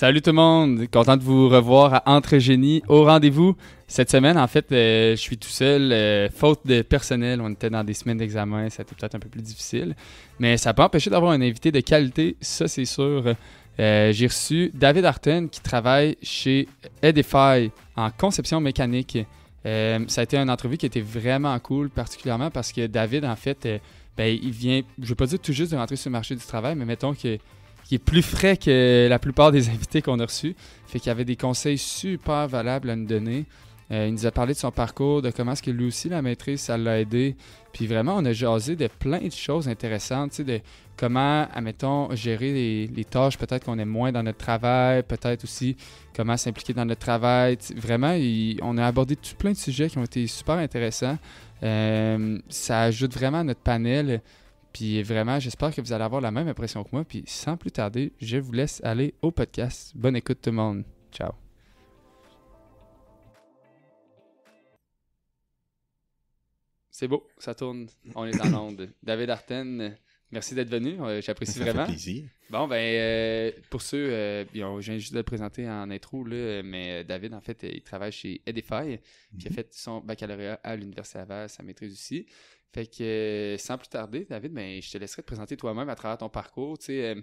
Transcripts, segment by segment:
Salut tout le monde, content de vous revoir à Entre Génies au rendez-vous. Cette semaine, en fait, je suis tout seul, faute de personnel. On était dans des semaines d'examen, ça a été peut-être un peu plus difficile. Mais ça n'a pas empêché d'avoir un invité de qualité, ça c'est sûr. J'ai reçu David Arten qui travaille chez Edify en conception mécanique. Ça a été une entrevue qui était vraiment cool, particulièrement parce que David, en fait, il vient, je ne veux pas dire tout juste de rentrer sur le marché du travail, mais mettons que qui est plus frais que la plupart des invités qu'on a reçus. Fait qu'il y avait des conseils super valables à nous donner. Il nous a parlé de son parcours, de comment est-ce que lui aussi, la maîtrise, ça l'a aidé. Puis vraiment, on a jasé de plein de choses intéressantes, tu sais, de comment, admettons, gérer les tâches peut-être qu'on aime moins dans notre travail, peut-être aussi comment s'impliquer dans notre travail. Vraiment, on a abordé plein de sujets qui ont été super intéressants. Ça ajoute vraiment à notre panel. Puis vraiment, j'espère que vous allez avoir la même impression que moi. Puis sans plus tarder, je vous laisse aller au podcast. Bonne écoute tout le monde. Ciao. C'est beau, ça tourne. On est en onde. David Arten, merci d'être venu. J'apprécie vraiment. Ça fait plaisir. Bon, pour ceux, je viens juste de le présenter en intro, là, mais David, en fait, il travaille chez Edify, qui a fait son baccalauréat à l'Université Laval, sa maîtrise aussi. Fait que, sans plus tarder, David, je te laisserai te présenter toi-même à travers ton parcours, tu sais.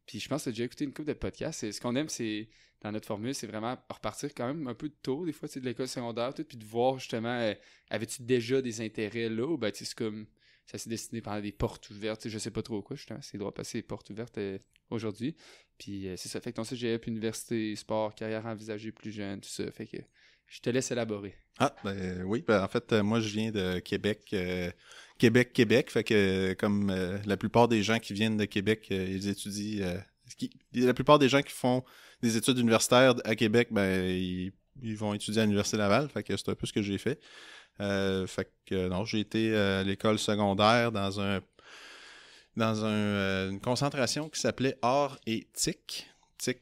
Puis je pense que tu as déjà écouté une couple de podcasts. Et ce qu'on aime, c'est, dans notre formule, c'est vraiment repartir quand même un peu tôt, des fois, tu sais, de l'école secondaire, tout, puis de voir justement, avais-tu déjà des intérêts là, ou tu sais, c'est comme, ça s'est dessiné par des portes ouvertes, tu sais, je sais pas trop quoi, justement, c'est le droit de passer les portes ouvertes aujourd'hui. Puis c'est ça, fait que ton cégep, université, sport, carrière envisagée plus jeune, tout ça, fait que je te laisse élaborer. Oui, en fait, moi je viens de Québec, Québec, fait que comme la plupart des gens qui viennent de Québec, ils étudient, la plupart des gens qui font des études universitaires à Québec, ils vont étudier à l'Université Laval, fait que c'est un peu ce que j'ai fait. Fait que non, j'ai été à l'école secondaire dans une concentration qui s'appelait Arts et TIC,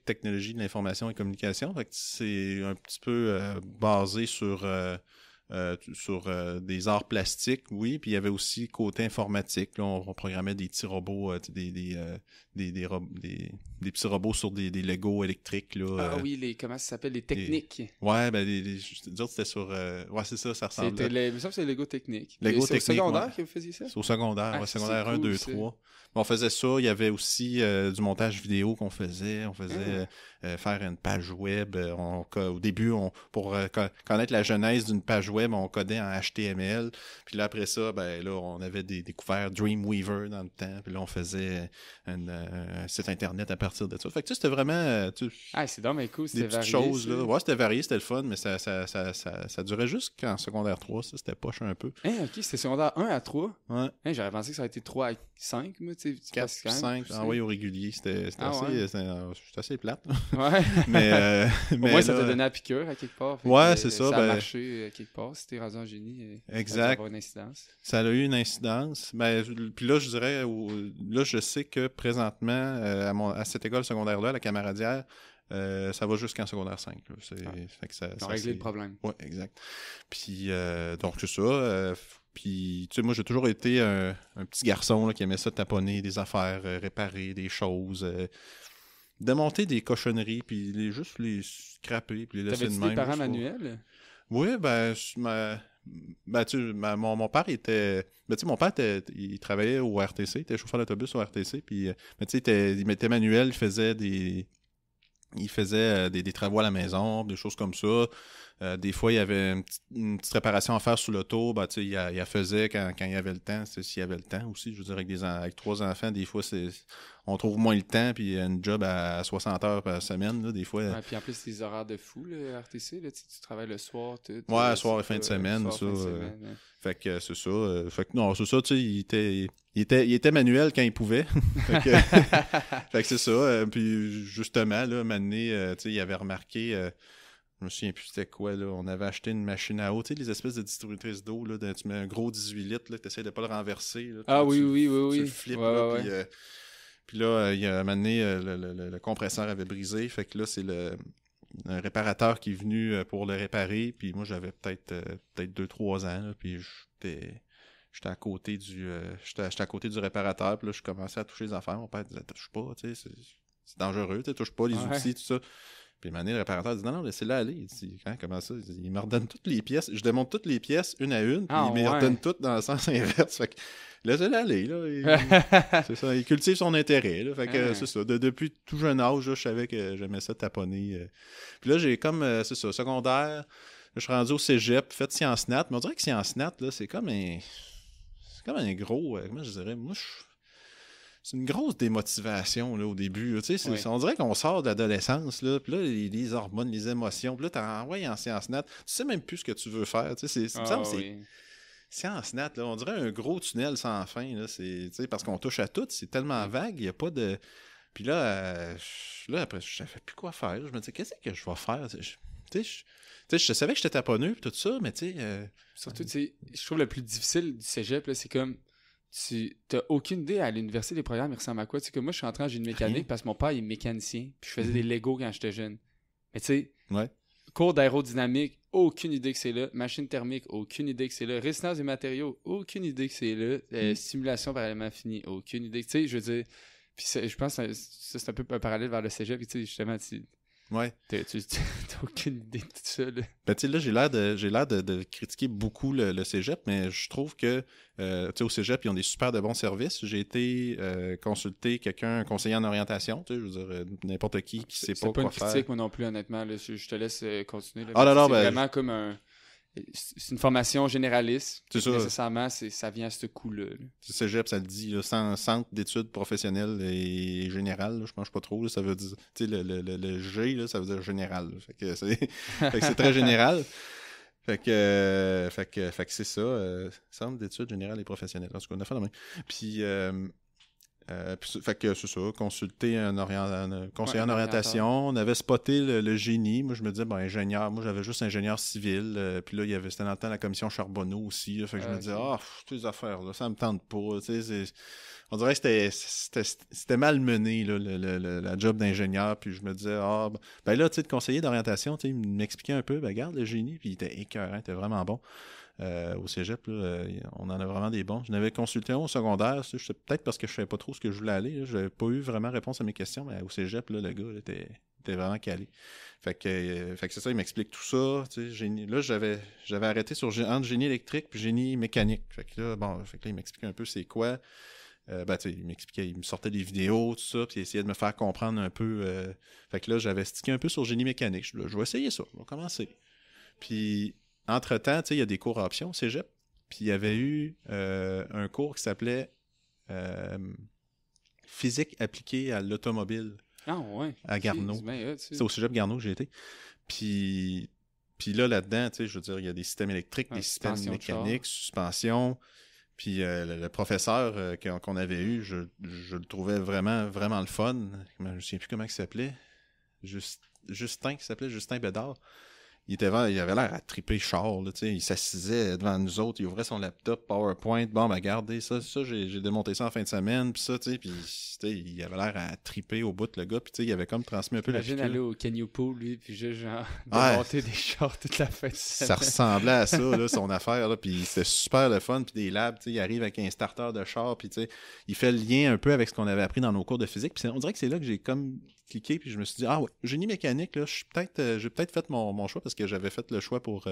Technologie de l'information et communication. Fait que c'est un petit peu basé sur des arts plastiques, oui, puis il y avait aussi côté informatique. Là, on programmait des petits robots, des petits robots sur des Lego électriques. Là, comment ça s'appelle, les techniques. C'était sur... c'est ça, ça ressemble. Il me semble que c'est Lego technique. Lego c'est technique, au secondaire que vous faisiez ça? C'est au secondaire, secondaire 1, cool, 2, 3. On faisait ça, il y avait aussi du montage vidéo qu'on faisait. On faisait faire une page web. Au début, pour connaître la genèse d'une page web, on codait en HTML. Puis là, après ça, on avait découvert Dreamweaver dans le temps. Puis là, on faisait un site Internet à partir de ça. Fait que c'était vraiment... c'est dommage, cool, c'était varié. Des petites choses, là. Ouais, c'était varié, c'était le fun, mais ça durait jusqu'en secondaire 3. Ça, c'était poche un peu. OK, c'était secondaire 1 à 3. Ouais. J'aurais pensé que ça aurait été 3 à 5, moi, tu sais. 4, 5, au régulier. C'était assez plate. Ouais. mais au moins, ça t'a donné la piqûre à quelque part. C'est ça. Ça a marché à quelque part. Si t'es rendu en génie, exact. Ça a avoir une incidence. Ça a eu une incidence. Puis là, je dirais, là, je sais que présentement, à cette école secondaire-là, la Camaradière, ça va jusqu'en secondaire 5. Fait que ça a réglé le problème. Oui, exact. Puis, donc, c'est ça. Puis, tu sais, moi, j'ai toujours été un petit garçon là, qui aimait ça taponner des affaires, réparer des choses, démonter des cochonneries, puis juste les scraper, puis les laisser de même. T'avais-tu des parents manuels? Oui, mon père était... mon père, il travaillait au RTC, il était chauffeur d'autobus au RTC, puis, il mettait manuel, il faisait des travaux à la maison, des choses comme ça. Des fois, il y avait une petite réparation à faire sur l'auto. Il la faisait quand il y avait le temps. S'il y avait le temps aussi. Je veux dire, avec 3 enfants, des fois, on trouve moins le temps. Puis un job à 60 heures par semaine, là, des fois. Puis en plus, les horaires de fou, le RTC. Là, tu travailles le soir. Soir et fin de semaine. Fait que c'est ça. Fait que non, c'est ça. Il était manuel quand il pouvait. Fait que c'est ça. Puis justement, là, un moment donné, il avait remarqué... je me souviens plus c'était quoi, là. On avait acheté une machine à eau, tu sais, les espèces de distributrices d'eau, là, tu mets un gros 18 litres, là, tu essaies de pas le renverser. Là, oui. Tu le flippes, là, puis là, il y a un moment donné, le compresseur avait brisé, fait que là, c'est un réparateur qui est venu pour le réparer, puis moi, j'avais peut-être 2-3 ans, là, puis j'étais à côté du réparateur, puis là, je commençais à toucher les affaires, mon père disait « touche pas », tu sais, c'est dangereux, tu touches pas les Ouais. outils, tout ça. Puis, le réparateur dit, non, laissez-la aller. Il dit, comment ça? Il me redonne toutes les pièces. Je démonte toutes les pièces, une à une, puis il me les redonne toutes dans le sens inverse. Fait que, laissez-la aller, là. C'est ça, il cultive son intérêt, là. Fait que, c'est ça. Depuis tout jeune âge, là, je savais que j'aimais ça taponner. Puis là, j'ai comme, c'est ça, secondaire. Là, je suis rendu au cégep, fait sciences nat. Mais on dirait que sciences nat, là, c'est comme un gros, comment je dirais, moi, c'est une grosse démotivation là, au début. Là. On dirait qu'on sort de l'adolescence, là, puis là, les hormones, les émotions, puis là, t'en envoies en sciences nat. Tu sais même plus ce que tu veux faire. C'est sciences nat, là, on dirait un gros tunnel sans fin. Là, parce qu'on touche à tout, c'est tellement vague, il n'y a pas de... Puis là, après, je savais plus quoi faire. Je me disais, qu'est-ce que je vais faire? Je savais que j'étais taponneux et tout ça, mais tu sais... Surtout, je trouve le plus difficile du cégep, là, c'est comme... Tu n'as aucune idée à l'université des programmes, ils ressemblent à quoi. Tu sais, que moi, je suis entré en génie mécanique parce que mon père il est mécanicien, puis je faisais des Legos quand j'étais jeune. Mais tu sais, cours d'aérodynamique, aucune idée que c'est là. Machine thermique, aucune idée que c'est là. Résistance des matériaux, aucune idée que c'est là. Simulation parallèlement finie, aucune idée. Tu sais, je veux dire, puis je pense que c'est un peu un parallèle vers le cégep, puis tu sais, justement, t'as aucune idée de tout ça, là. Ben, tu sais, là, j'ai l'air de critiquer beaucoup le cégep, mais je trouve que, tu sais, au cégep, ils ont des super de bons services. J'ai été consulter un conseiller en orientation, tu sais, je veux dire, n'importe qui sait pas quoi faire. C'est pas une critique, moi non plus, honnêtement, là. Je te laisse continuer, là. C'est vraiment comme c'est une formation généraliste. C'est ça. Nécessairement, ça vient à ce coup-là. Le cégep, ça le dit, là, centre d'études professionnelles et générales, là, je pense pas trop, là, ça veut dire, tu sais, le G, là, ça veut dire général. Là, fait que c'est très général. Fait que c'est ça, centre d'études générales et professionnelles. En tout cas, on a fait la même. Puis, fait que c'est ça, consulter un conseiller en orientation. On avait spoté le génie. Moi, je me disais, ingénieur. Moi, j'avais juste ingénieur civil. Puis là, c'était dans le temps la commission Charbonneau aussi. Là, fait que je me disais, toutes ces affaires-là, ça me tente pas. On dirait que c'était mal mené, là, la job d'ingénieur. Puis je me disais, ben là, tu sais, de conseiller d'orientation, il m'expliquait un peu, regarde le génie. Puis il était écœurant, il était vraiment bon. Au cégep, là, on en a vraiment des bons. Je n'avais consulté un au secondaire, peut-être parce que je ne savais pas trop ce que je voulais aller. Je n'avais pas eu vraiment réponse à mes questions, mais au cégep, là, le gars là, était vraiment calé. Fait que c'est ça, il m'explique tout ça. Là, j'avais arrêté entre génie électrique et génie mécanique. Fait que là, il m'expliquait un peu c'est quoi. Il m'expliquait, il me sortait des vidéos, tout ça, puis il essayait de me faire comprendre un peu. Fait que là, j'avais stické un peu sur génie mécanique. Je vais essayer ça, on va commencer. Puis entre-temps, il y a des cours options au cégep. Puis il y avait eu un cours qui s'appelait Physique appliquée à l'automobile à Garneau. C'est au cégep Garneau que j'ai été. Puis là-dedans, je veux dire, il y a des systèmes électriques, des systèmes mécaniques, suspension. Puis le professeur qu'on avait eu, je le trouvais vraiment, vraiment le fun. Je ne me souviens plus comment il s'appelait. Justin Bédard. Il avait l'air à triper char, là, il s'assisait devant nous autres, il ouvrait son laptop, PowerPoint, regardez, ça j'ai démonté ça en fin de semaine, puis ça, puis il avait l'air à triper au bout, le gars, puis il avait comme transmis un peu la piqûre. J'imagine aller au Canyon Pool, lui, puis juste genre démonter des chars toute la fin de semaine. Ça ressemblait à ça, là, son affaire, là, puis c'était super le fun, puis des labs, il arrive avec un starter de char, puis il fait le lien un peu avec ce qu'on avait appris dans nos cours de physique, puis on dirait que c'est là que j'ai comme cliqué, puis je me suis dit, génie mécanique, là, j'ai peut-être fait mon choix, parce que j'avais fait le choix pour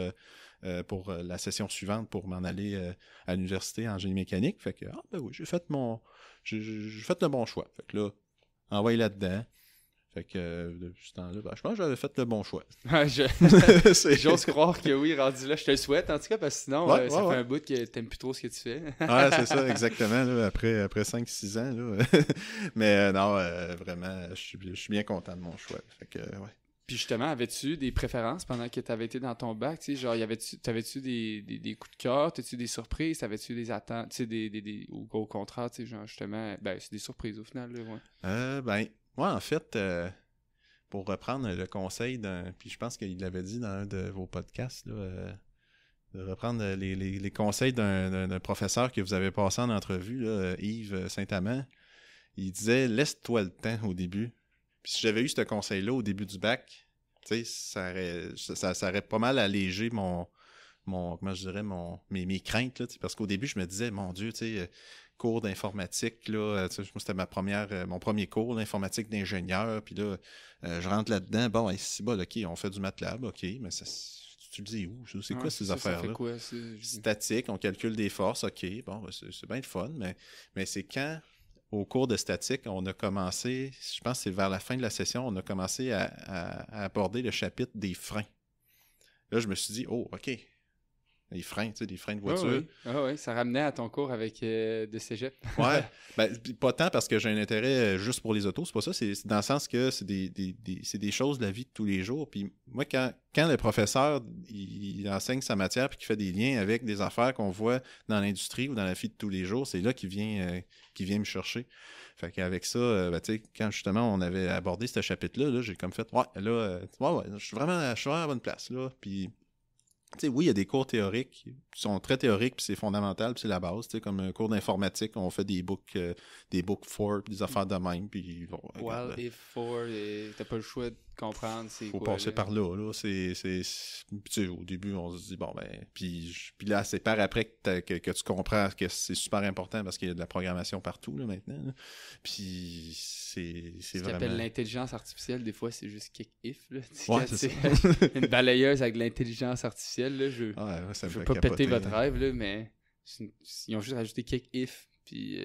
la session suivante pour m'en aller à l'université en génie mécanique. Fait que, j'ai fait le bon choix. Fait que là, envoyé là-dedans. Fait que, depuis ce temps-là, je pense que j'avais fait le bon choix. J'ose croire que oui, rendu là, je te le souhaite, en tout cas, parce que sinon, ça fait un bout que t'aimes plus trop ce que tu fais. Ouais, c'est ça, exactement, là, après 5-6 ans. Là. Mais non, vraiment, je suis bien content de mon choix. Fait que, ouais. Puis justement, avais-tu des préférences pendant que tu avais été dans ton bac? Tu sais, genre, t'avais-tu des coups de cœur? T'avais-tu des surprises? T'avais-tu des attentes? Tu sais, au contraire, tu sais, genre, justement, c'est des surprises au final, là, ouais. Moi, en fait, pour reprendre le conseil puis je pense qu'il l'avait dit dans un de vos podcasts, là, de reprendre les conseils d'un professeur que vous avez passé en entrevue, là, Yves Saint-Amand, il disait « Laisse-toi le temps au début ». Puis si j'avais eu ce conseil-là au début du bac, tu sais, ça aurait pas mal allégé comment je dirais, mes craintes, là, parce qu'au début, je me disais, mon Dieu, tu sais, cours d'informatique, là, moi, c'était mon premier cours d'informatique d'ingénieur, puis là, je rentre là-dedans, bon, c'est bon, OK, on fait du MATLAB, OK, mais tu le dis où? C'est quoi ces affaires-là? Ça fait quoi, Statique, on calcule des forces, OK, bon, c'est bien le fun, mais c'est quand, au cours de statique, on a commencé, je pense que c'est vers la fin de la session, on a commencé à aborder le chapitre des freins. Là, je me suis dit, oh, OK, les freins, tu sais, des freins de voiture. Oui, ça ramenait à ton cours avec de cégep. Ouais, pas tant parce que j'ai un intérêt juste pour les autos, c'est pas ça, c'est dans le sens que c'est des choses de la vie de tous les jours. Puis moi, quand le professeur, il enseigne sa matière puis qu'il fait des liens avec des affaires qu'on voit dans l'industrie ou dans la vie de tous les jours, c'est là qu'il vient me chercher. Fait qu'avec ça, tu sais, quand justement on avait abordé ce chapitre-là, j'ai comme fait, je suis vraiment à la bonne place, là. Puis tu sais, oui, il y a des cours théoriques qui sont très théoriques, puis c'est fondamental, puis c'est la base. Tu sais, comme un cours d'informatique, on fait des books for, puis des affaires de même, puis bon, Well, if for, t'as pas le choix de comprendre c'est faut quoi. passer par là. Tu sais, au début, on se dit, bon, ben, puis là, c'est par après que tu comprends que c'est super important parce qu'il y a de la programmation partout, là, maintenant. Là. Puis c'est Ce vraiment... qu'on appelle l'intelligence artificielle, des fois, c'est juste kick-if, là. Ouais, c'est ça. Une balayeuse avec de l'intelligence artificielle, là, je veux pas péter votre rêve, là, mais ils ont juste rajouté kick-if, puis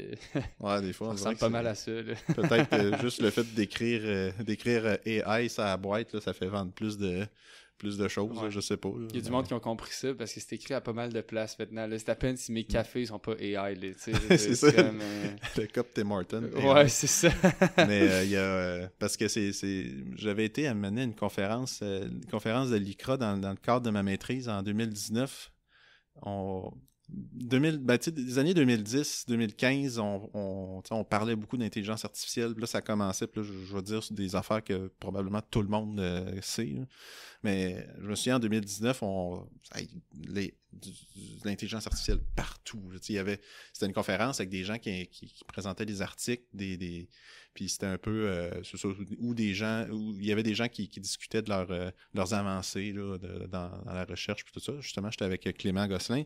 ouais, des fois, ça ressemble pas mal à ça, là. Peut-être juste le fait d'écrire AI sur la boîte, là, ça fait vendre plus de choses, là, je sais pas. Là. Il y a du monde qui ont compris ça parce que c'est écrit à pas mal de places maintenant. Là. C'est à peine si mes cafés sont pas AI. Là, c'est ça. Comme, le cup Tim Hortons. Ouais, c'est ça. Mais il y a... parce que j'avais été amené à une conférence de l'ICRA dans le cadre de ma maîtrise en 2019. Des années 2010-2015, on parlait beaucoup d'intelligence artificielle. Puis là, ça commençait. Puis là, je vais dire des affaires que probablement tout le monde sait. Là. Mais je me souviens, en 2019, l'intelligence artificielle partout. C'était une conférence avec des gens qui présentaient des articles, puis c'était un peu où il y avait des gens qui discutaient de leurs avancées là, dans la recherche puis tout ça. Justement, j'étais avec Clément Gosselin.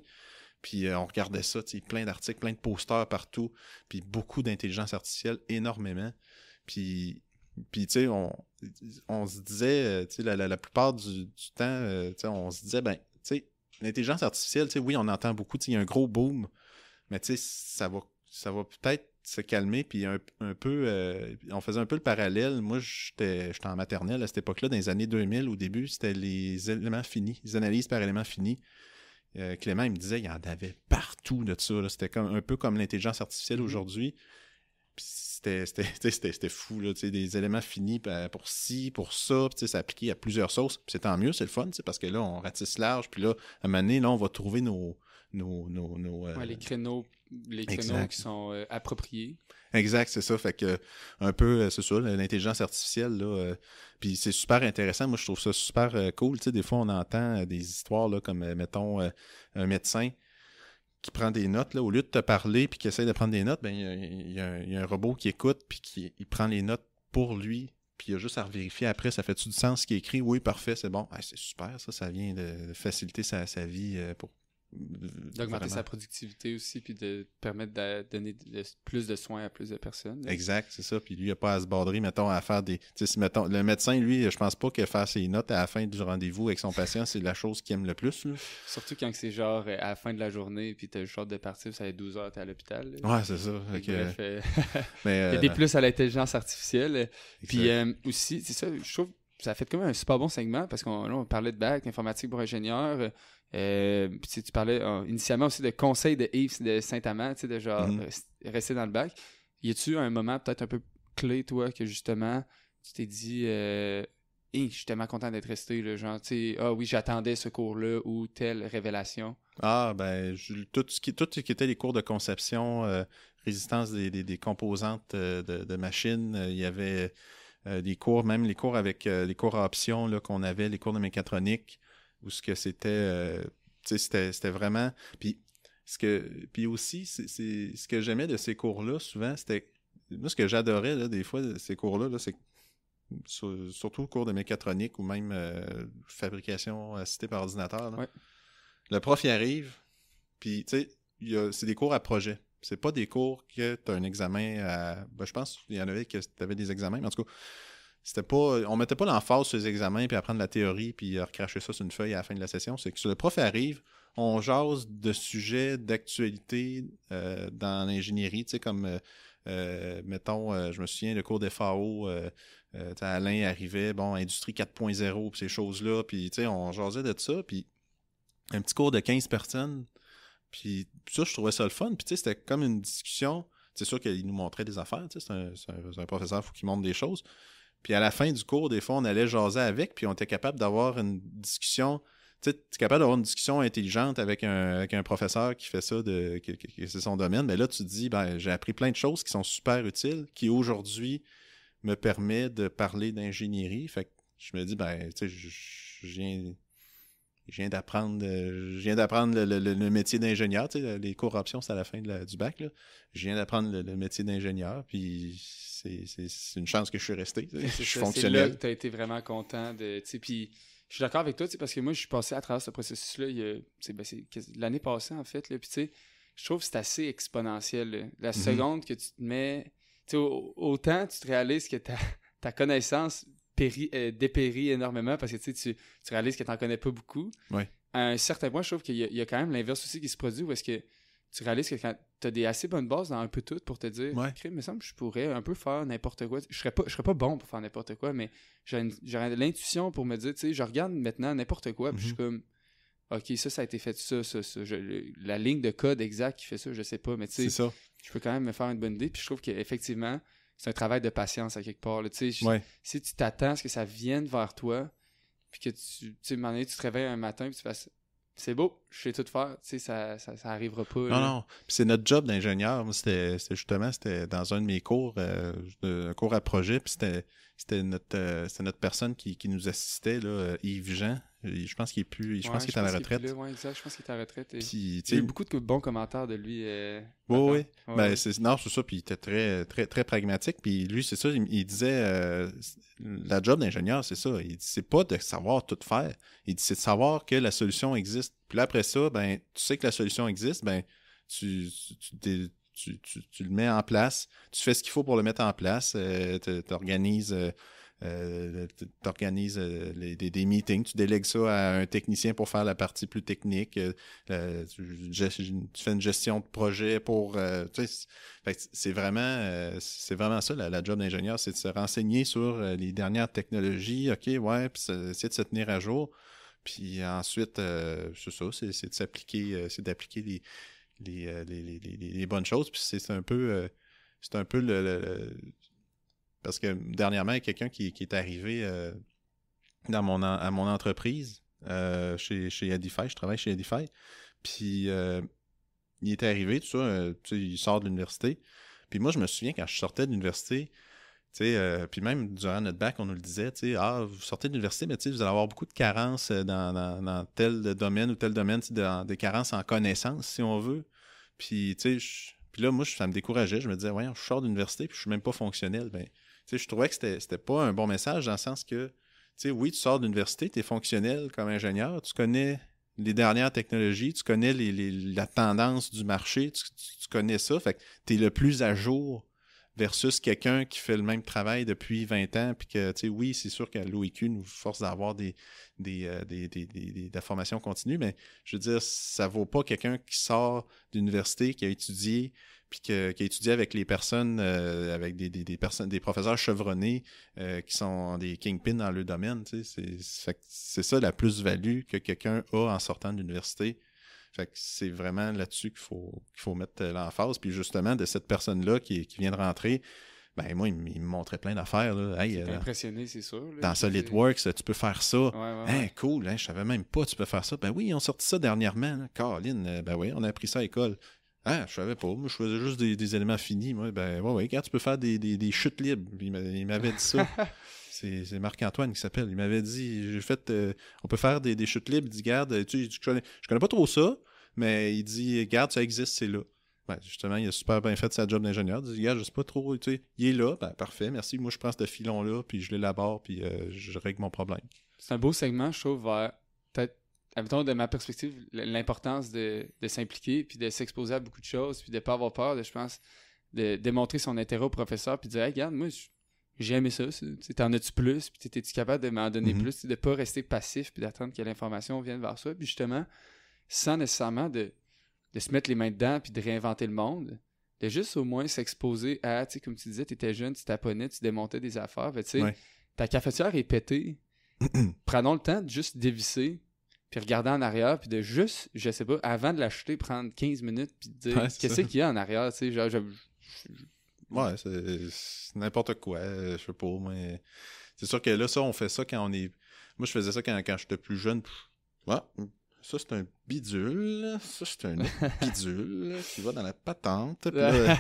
Puis on regardait ça, plein d'articles, plein de posters partout, puis beaucoup d'intelligence artificielle, énormément. Puis tu sais, on se disait, tu sais, la plupart du temps, tu sais, on se disait, ben, tu sais, l'intelligence artificielle, tu sais, oui, on entend beaucoup, tu sais, il y a un gros boom, mais tu sais, ça va peut-être se calmer, puis un peu, on faisait un peu le parallèle. Moi, j'étais en maternelle à cette époque-là, dans les années 2000, au début, c'était les éléments finis, les analyses par éléments finis. Clément, il me disait, il y en avait partout de ça. Là. C'était un peu comme l'intelligence artificielle aujourd'hui. Puis c'était fou, là, des éléments finis pour ci, pour ça. Puis ça appliqué à plusieurs sources. Puis c'est tant mieux, c'est le fun, parce que là, on ratisse large. Puis là, à un moment donné, là, on va trouver les créneaux qui sont appropriés. Exact, c'est ça. Fait que un peu, c'est ça, l'intelligence artificielle, là, puis c'est super intéressant. Moi, je trouve ça super cool. Tu sais, des fois, on entend des histoires là, comme, mettons, un médecin qui prend des notes, là, au lieu de te parler puis qui essaie de prendre des notes, ben il y a un robot qui écoute puis il prend les notes pour lui. Puis il y a juste à vérifier après, ça fait-tu du sens ce qui est écrit? Oui, parfait, c'est bon. C'est super, ça vient de faciliter sa vie pour d'augmenter sa productivité aussi, puis de permettre de donner plus de soins à plus de personnes. Là. Exact, c'est ça. Puis lui, il n'a pas à se border, mettons, à faire des... Tu sais, si, mettons, le médecin, lui, je pense pas que faire ses notes à la fin du rendez-vous avec son patient, c'est la chose qu'il aime le plus. Là. Surtout quand c'est genre à la fin de la journée, puis t'as le choix de partir, ça fait 12 heures, t'es à l'hôpital. Là. Ouais, c'est ça. Bref, il y a des plus à l'intelligence artificielle. Puis aussi, c'est ça, je trouve ça a fait comme un super bon segment, parce qu'on parlait de bac, informatique pour ingénieur. Puis tu parlais initialement aussi de conseils de Yves de Saint-Amand, tu sais, de genre rester dans le bac. Y a-tu un moment peut-être un peu clé, toi, que justement, tu t'es dit je suis tellement content d'être resté, là, genre, tu sais, oui, j'attendais ce cours-là ou telle révélation? Ah, ben, tout ce qui était les cours de conception, résistance des composantes de machines, il y avait des cours, même les cours avec les cours à option là, qu'on avait, les cours de mécatronique, où ce que c'était, tu sais, c'était vraiment... Puis aussi, c'est ce que j'aimais de ces cours-là, souvent, c'était... Moi, ce que j'adorais, là, des fois, de ces cours-là, là, c'est surtout le cours de mécatronique ou même fabrication assistée par ordinateur. Là. Ouais. le prof, il arrive, puis, tu sais, c'est des cours à projet. C'est pas des cours que tu as un examen à... Ben, je pense qu'il y en avait que tu avais des examens, mais en tout cas, c'était pas... On mettait pas l'emphase sur les examens, puis apprendre la théorie, puis recracher ça sur une feuille à la fin de la session. C'est que si le prof arrive, on jase de sujets d'actualité dans l'ingénierie, tu sais, comme... mettons, je me souviens, le cours des FAO, Alain arrivait, bon, Industrie 4.0, puis ces choses-là, puis tu sais, on jasait de ça, puis un petit cours de 15 personnes, puis ça, je trouvais ça le fun, puis tu sais, c'était comme une discussion, c'est sûr qu'il nous montrait des affaires, tu sais, c'est un professeur, il faut qu'il montre des choses, puis à la fin du cours, des fois, on allait jaser avec, puis on était capable d'avoir une discussion. Tu sais, tu es capable d'avoir une discussion intelligente avec un professeur qui fait ça, que c'est son domaine. Mais là, tu te dis, ben, j'ai appris plein de choses qui sont super utiles, qui aujourd'hui me permet de parler d'ingénierie. Fait que je me dis, ben, tu sais, je viens d'apprendre le métier d'ingénieur. Tu sais, les cours options, c'est à la fin du bac. Là. Je viens d'apprendre le métier d'ingénieur, puis c'est une chance que je suis resté. Je suis fonctionnel. C'est là que tu as été vraiment content de. Puis je suis d'accord avec toi, parce que moi, je suis passé à travers ce processus-là c'est l'année passée, en fait. Puis tu sais, je trouve que c'est assez exponentiel. Là. La seconde que tu te mets. Autant tu te réalises que ta connaissance dépérit énormément parce que tu réalises que tu n'en connais pas beaucoup. Ouais. À un certain point, je trouve qu'il y a quand même l'inverse aussi qui se produit où est-ce que tu réalises que quand tu as des assez bonnes bases dans un peu tout pour te dire, il me semble que je pourrais un peu faire n'importe quoi. Je serais pas bon pour faire n'importe quoi, mais j'aurais l'intuition pour me dire, tu sais, je regarde maintenant n'importe quoi, puis je suis comme, ok, ça a été fait ça. La ligne de code exacte qui fait ça, je sais pas, mais tu sais, je peux quand même me faire une bonne idée, puis je trouve qu'effectivement, c'est un travail de patience à quelque part. Tu sais, si tu t'attends à ce que ça vienne vers toi, puis que tu sais, à un moment donné, tu te réveilles un matin, puis tu fasses, c'est beau, je sais tout faire, tu sais, ça arrivera pas. Non. Puis c'est notre job d'ingénieur. Moi, c'était dans un de mes cours, un cours à projet, puis c'était notre personne qui nous assistait, là, Yves Jean. Je pense qu'il est plus. Je pense qu'il est à la retraite. Je pense qu'il est à la retraite. Puis, j'ai eu beaucoup de bons commentaires de lui. Oui. Ben, c'est ça. Puis il était très, très, très pragmatique. Puis lui, c'est ça, il disait la job d'ingénieur, c'est ça. Il dit, c'est pas de savoir tout faire. Il dit, c'est de savoir que la solution existe. Puis là, après ça, ben, tu sais que la solution existe, ben, tu le mets en place. Tu fais ce qu'il faut pour le mettre en place. T'organises des meetings, tu délègues ça à un technicien pour faire la partie plus technique, tu fais une gestion de projet pour... c'est vraiment ça, la job d'ingénieur, c'est de se renseigner sur les dernières technologies, puis essayer de se tenir à jour. Puis ensuite, c'est ça, c'est de s'appliquer, c'est d'appliquer les bonnes choses. Puis c'est un peu parce que dernièrement, il y a quelqu'un qui est arrivé à mon entreprise, chez Edify, je travaille chez Edify, puis il était arrivé, tout ça, il sort de l'université, puis moi, je me souviens, quand je sortais de l'université, puis même durant notre bac, on nous le disait, vous sortez de l'université, mais vous allez avoir beaucoup de carences dans tel domaine ou tel domaine, des carences en connaissances, si on veut, puis puis là, moi, ça me décourageait, je me disais, voyons, je sors de l'université, puis je suis même pas fonctionnel, ben je trouvais que c'était pas un bon message dans le sens que, oui, tu sors de l'université, tu es fonctionnel comme ingénieur, tu connais les dernières technologies, tu connais la tendance du marché, tu connais ça, fait que tu es le plus à jour versus quelqu'un qui fait le même travail depuis 20 ans, puis que, oui, c'est sûr qu'à l'OIQ nous force d'avoir de la formation continue, mais je veux dire, ça vaut pas quelqu'un qui sort d'université, qui a étudié, puis qui a étudié avec les personnes, avec des professeurs chevronnés qui sont des kingpins dans le domaine. C'est ça la plus-value que quelqu'un a en sortant de l'université. Fait que c'est vraiment là-dessus qu'il faut mettre l'emphase. Puis justement, de cette personne-là qui vient de rentrer, ben moi, il me montrait plein d'affaires. Là. Hey, impressionné, c'est sûr. Là, dans SolidWorks, tu peux faire ça. Ouais. Cool, je savais même pas tu peux faire ça. Ben oui, ils ont sorti ça dernièrement. Caroline, ben oui, on a appris ça à l'école. Ah, je savais pas. Moi, je faisais juste des éléments finis. Moi, ben ouais, quand tu peux faire des chutes libres. Il m'avait dit ça. C'est Marc-Antoine qui s'appelle. Il m'avait dit, on peut faire des chutes libres. Il dit, garde, je connais pas trop ça, mais il dit, garde, ça existe, c'est là. Ben, justement, il a super bien fait sa job d'ingénieur. Il dit, regarde, je sais pas trop, il est là, ben parfait, merci. Moi, je prends ce filon-là, puis je l'élabore, puis je règle mon problème. C'est un beau segment, je trouve, vers peut-être admettons, de ma perspective, l'importance de s'impliquer, puis de s'exposer à beaucoup de choses, puis de pas avoir peur, je pense, de démontrer son intérêt au professeur, puis de dire, hey, regarde, moi, j'ai aimé ça. T'en as-tu plus, puis t'es-tu capable de m'en donner plus, de pas rester passif, puis d'attendre que l'information vienne vers soi, puis justement, sans nécessairement de se mettre les mains dedans, puis de réinventer le monde, de juste au moins s'exposer à, tu sais, comme tu disais, t'étais jeune, tu taponnais, tu démontais des affaires, tu sais, ta cafetière est pétée, prenons le temps de juste dévisser, puis regarder en arrière, puis de juste, je sais pas, avant de l'acheter, prendre 15 minutes, puis de dire, qu'est-ce qu'il y a en arrière, tu sais, genre, ouais, c'est n'importe quoi, je sais pas, mais c'est sûr que là, ça, on fait ça quand on est... Moi, je faisais ça quand j'étais plus jeune. Ouais, ça, c'est un bidule, ça, c'est un autre bidule qui va dans la patente. Là,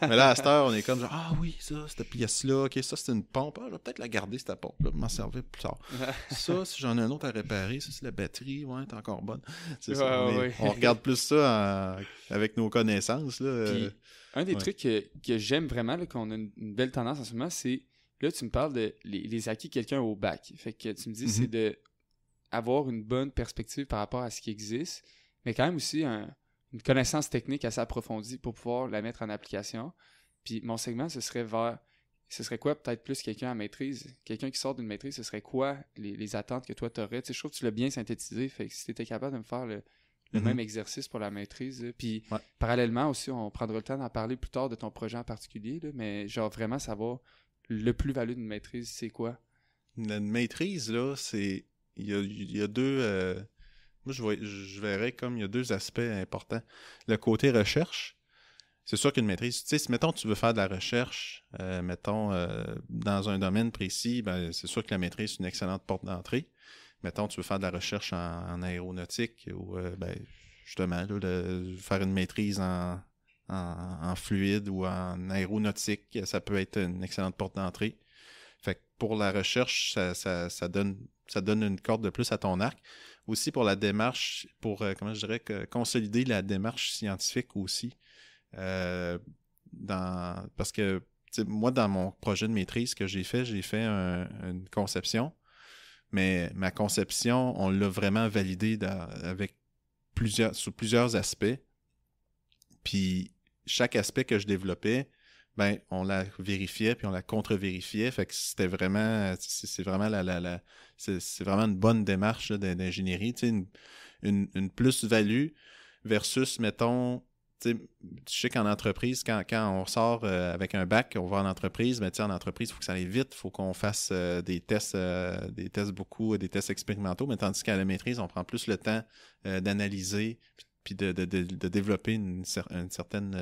mais là, à cette heure, on est comme genre, ah oui, ça, cette pièce-là, ok, ça, c'est une pompe. Ah, je vais peut-être la garder, cette pompe, là, m'en servir plus tard. Ça, si j'en ai un autre à réparer, ça, c'est la batterie, ouais, t'es encore bonne. C'est ça, on regarde plus ça avec nos connaissances, là. Puis, un des trucs que j'aime vraiment, là, qu'on a une belle tendance en ce moment, c'est, là, tu me parles de les acquis de quelqu'un au bac. Fait que tu me dis, c'est de avoir une bonne perspective par rapport à ce qui existe, mais quand même aussi une connaissance technique assez approfondie pour pouvoir la mettre en application. Puis mon segment, ce serait quoi peut-être plus quelqu'un à maîtrise? Quelqu'un qui sort d'une maîtrise, ce serait quoi les attentes que toi t'aurais? Tu sais, je trouve que tu l'as bien synthétisé, fait que si t'étais capable de me faire le même exercice pour la maîtrise. Là. Puis parallèlement aussi, on prendra le temps d'en parler plus tard de ton projet en particulier, là, mais genre vraiment savoir le plus-value d'une maîtrise, c'est quoi? Une maîtrise, là, c'est... Il y a deux... Moi, je verrais comme il y a deux aspects importants. Le côté recherche, c'est sûr qu'une maîtrise... Tu sais, si, mettons, tu veux faire de la recherche, mettons, dans un domaine précis, ben, c'est sûr que la maîtrise, c'est une excellente porte d'entrée. Mettons, tu veux faire de la recherche en aéronautique ou, ben, justement, là, faire une maîtrise en fluide ou en aéronautique, ça peut être une excellente porte d'entrée. Fait que pour la recherche, ça donne une corde de plus à ton arc. Aussi pour la démarche, pour, comment je dirais, consolider la démarche scientifique aussi. Parce que, moi, dans mon projet de maîtrise que j'ai fait une conception. Mais ma conception, on l'a vraiment validée sous plusieurs aspects. Puis chaque aspect que je développais, ben on la vérifiait puis on la contre-vérifiait. Fait que c'était vraiment, c'est vraiment c'est vraiment une bonne démarche là, d'ingénierie. Tu sais, une plus-value versus, mettons, tu sais qu'en entreprise, quand on sort avec un bac, on va en entreprise, mais en entreprise, il faut que ça aille vite, il faut qu'on fasse des tests expérimentaux, mais tandis qu'à la maîtrise, on prend plus le temps d'analyser puis de développer une certaine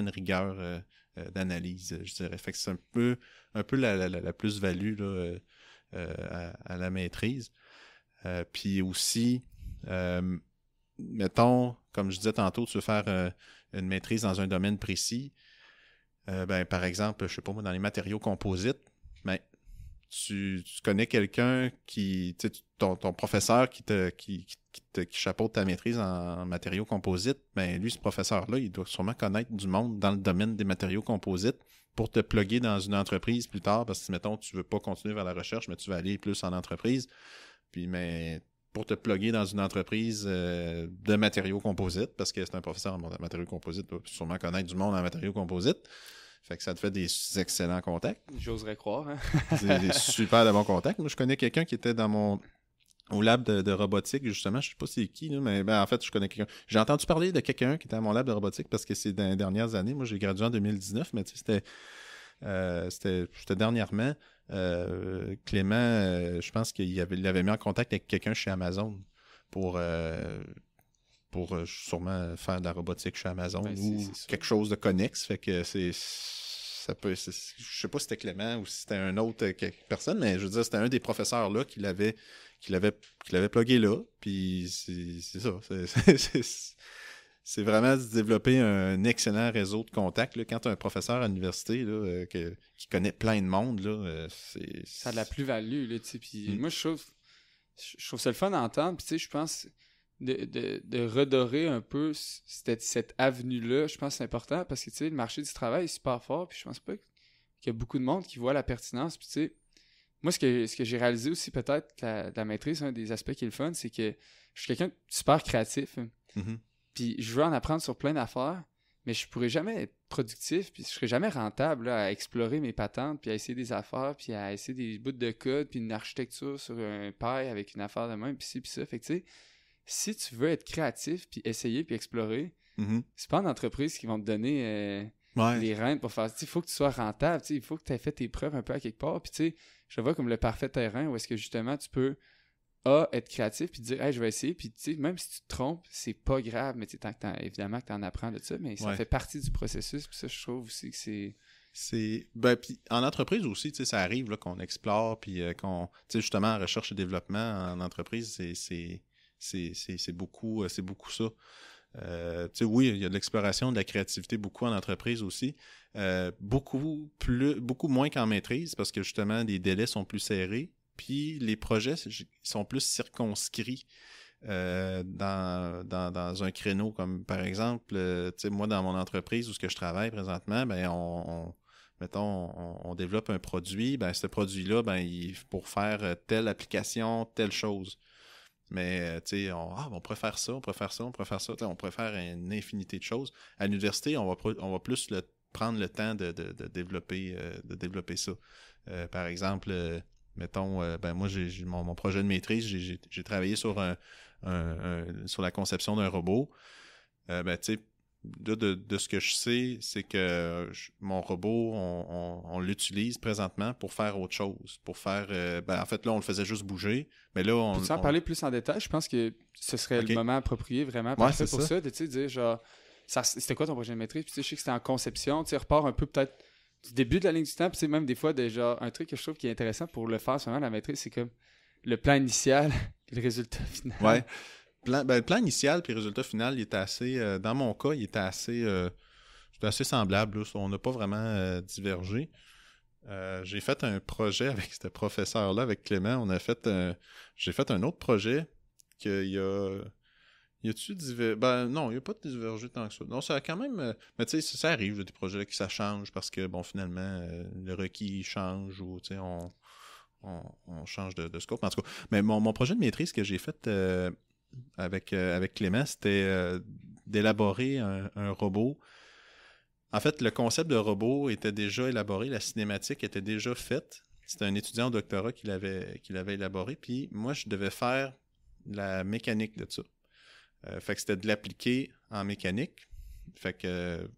rigueur d'analyse, je dirais. Fait que c'est un peu la plus-value là, à la maîtrise. Puis aussi, mettons, comme je disais tantôt, tu veux faire une maîtrise dans un domaine précis, ben, par exemple, je sais pas moi, dans les matériaux composites, ben, tu connais quelqu'un ton professeur qui chapeaute ta maîtrise en matériaux composites, ben lui, ce professeur-là, il doit sûrement connaître du monde dans le domaine des matériaux composites pour te plugger dans une entreprise plus tard, parce que, mettons, tu veux pas continuer vers la recherche, mais tu veux aller plus en entreprise, puis, mais pour te plugger dans une entreprise de matériaux composites, parce que c'est un professeur en matériaux composites, tu dois sûrement connaître du monde en matériaux composites. Fait que ça te fait des excellents contacts. J'oserais croire. Hein? Des super de bons contacts. Moi, je connais quelqu'un qui était au lab de robotique, justement. Je sais pas c'est qui, là, mais ben, en fait, je connais quelqu'un. J'ai entendu parler de quelqu'un qui était à mon lab de robotique parce que c'est dans les dernières années. Moi, j'ai gradué en 2019, mais tu sais, c'était dernièrement. Clément, je pense qu'il l'avait mis en contact avec quelqu'un chez Amazon pour sûrement faire de la robotique chez Amazon ou quelque chose de connexe. Fait que je sais pas si c'était Clément ou si c'était un autre personne, mais je veux dire, c'était un des professeurs là qui l'avait plugué là. Puis c'est ça. C'est vraiment de développer un excellent réseau de contacts. Là. Quand tu as un professeur à l'université là, qui connaît plein de monde, là, ça a de la plus-value. Là, puis moi, je trouve ça le fun d'entendre. Puis je pense de redorer un peu cette avenue-là, je pense que c'est important parce que le marché du travail est super fort. Puis je pense pas qu'il y a beaucoup de monde qui voit la pertinence. Puis moi, ce que j'ai réalisé aussi peut-être de la maîtrise, un des aspects qui est le fun, c'est que je suis quelqu'un de super créatif. Mhm. Puis je veux en apprendre sur plein d'affaires, mais je pourrais jamais être productif, puis je serais jamais rentable là, à explorer mes patentes, puis à essayer des affaires, puis à essayer des bouts de code, puis une architecture sur un paille avec une affaire de même, puis ci, puis ça. Fait que tu sais, si tu veux être créatif, puis essayer, puis explorer, Mhm. c'est pas en entreprise qui vont te donner les rênes pour faire. Il faut que tu sois rentable, il faut que tu aies fait tes preuves un peu à quelque part. Puis tu sais, je le vois comme le parfait terrain où est-ce que justement tu peux être créatif puis dire hey, je vais essayer. Puis tu sais, même si tu te trompes, c'est pas grave, mais tant que évidemment que tu en apprends de ça, mais ça fait partie du processus. Puis ça, je trouve aussi que c'est. Puis en entreprise aussi, tu sais, ça arrive là, qu'on explore, puis qu'on. Tu sais, justement, en recherche et développement en entreprise, c'est beaucoup ça. Tu sais, oui, il y a de l'exploration, de la créativité beaucoup en entreprise aussi. Beaucoup moins qu'en maîtrise parce que justement, les délais sont plus serrés. Puis les projets sont plus circonscrits dans un créneau. Comme par exemple, tu sais, moi, dans mon entreprise où ce que je travaille présentement, ben on développe un produit. Ben ce produit-là, pour faire telle application, telle chose. Mais, tu sais, on pourrait faire ça, on pourrait faire ça, on pourrait faire ça. On pourrait faire une infinité de choses. À l'université, on va plus prendre le temps de développer ça. Par exemple, mettons, moi, j'ai mon projet de maîtrise, j'ai travaillé sur sur la conception d'un robot. Tu sais, de ce que je sais, c'est que mon robot, on l'utilise présentement pour faire autre chose. Pour faire. En fait, là, on le faisait juste bouger. Mais là, Peux-tu en parler plus en détail? Je pense que ce serait le moment approprié, vraiment parfait pour ça. De dire, genre, c'était quoi ton projet de maîtrise? Puis, je sais que c'était en conception. Tu repars un peu peut-être du début de la ligne du temps. Puis, même des fois, genre, un truc que je trouve qui est intéressant pour le faire, seulement la maîtrise, c'est comme le plan initial et le résultat final. Ouais. Le plan initial puis le résultat final, il était assez. Dans mon cas, il était assez. C'était assez semblable. Là. On n'a pas vraiment divergé. J'ai fait un projet avec ce professeur-là, avec Clément. J'ai fait un autre projet qu'il y a. Y a-tu non, il n'y a pas de divergé tant que ça. Non, ça a quand même. Mais tu sais, ça arrive, des projets qui ça change parce que, bon, finalement, le requis change ou, tu sais, on change de scope. En tout cas, mais mon projet de maîtrise que j'ai fait. Avec Clément, c'était d'élaborer un robot. En fait, le concept de robot était déjà élaboré, la cinématique était déjà faite. C'était un étudiant au doctorat qui l'avait élaboré, puis moi, je devais faire la mécanique de ça. Fait que c'était de l'appliquer en mécanique. Fait que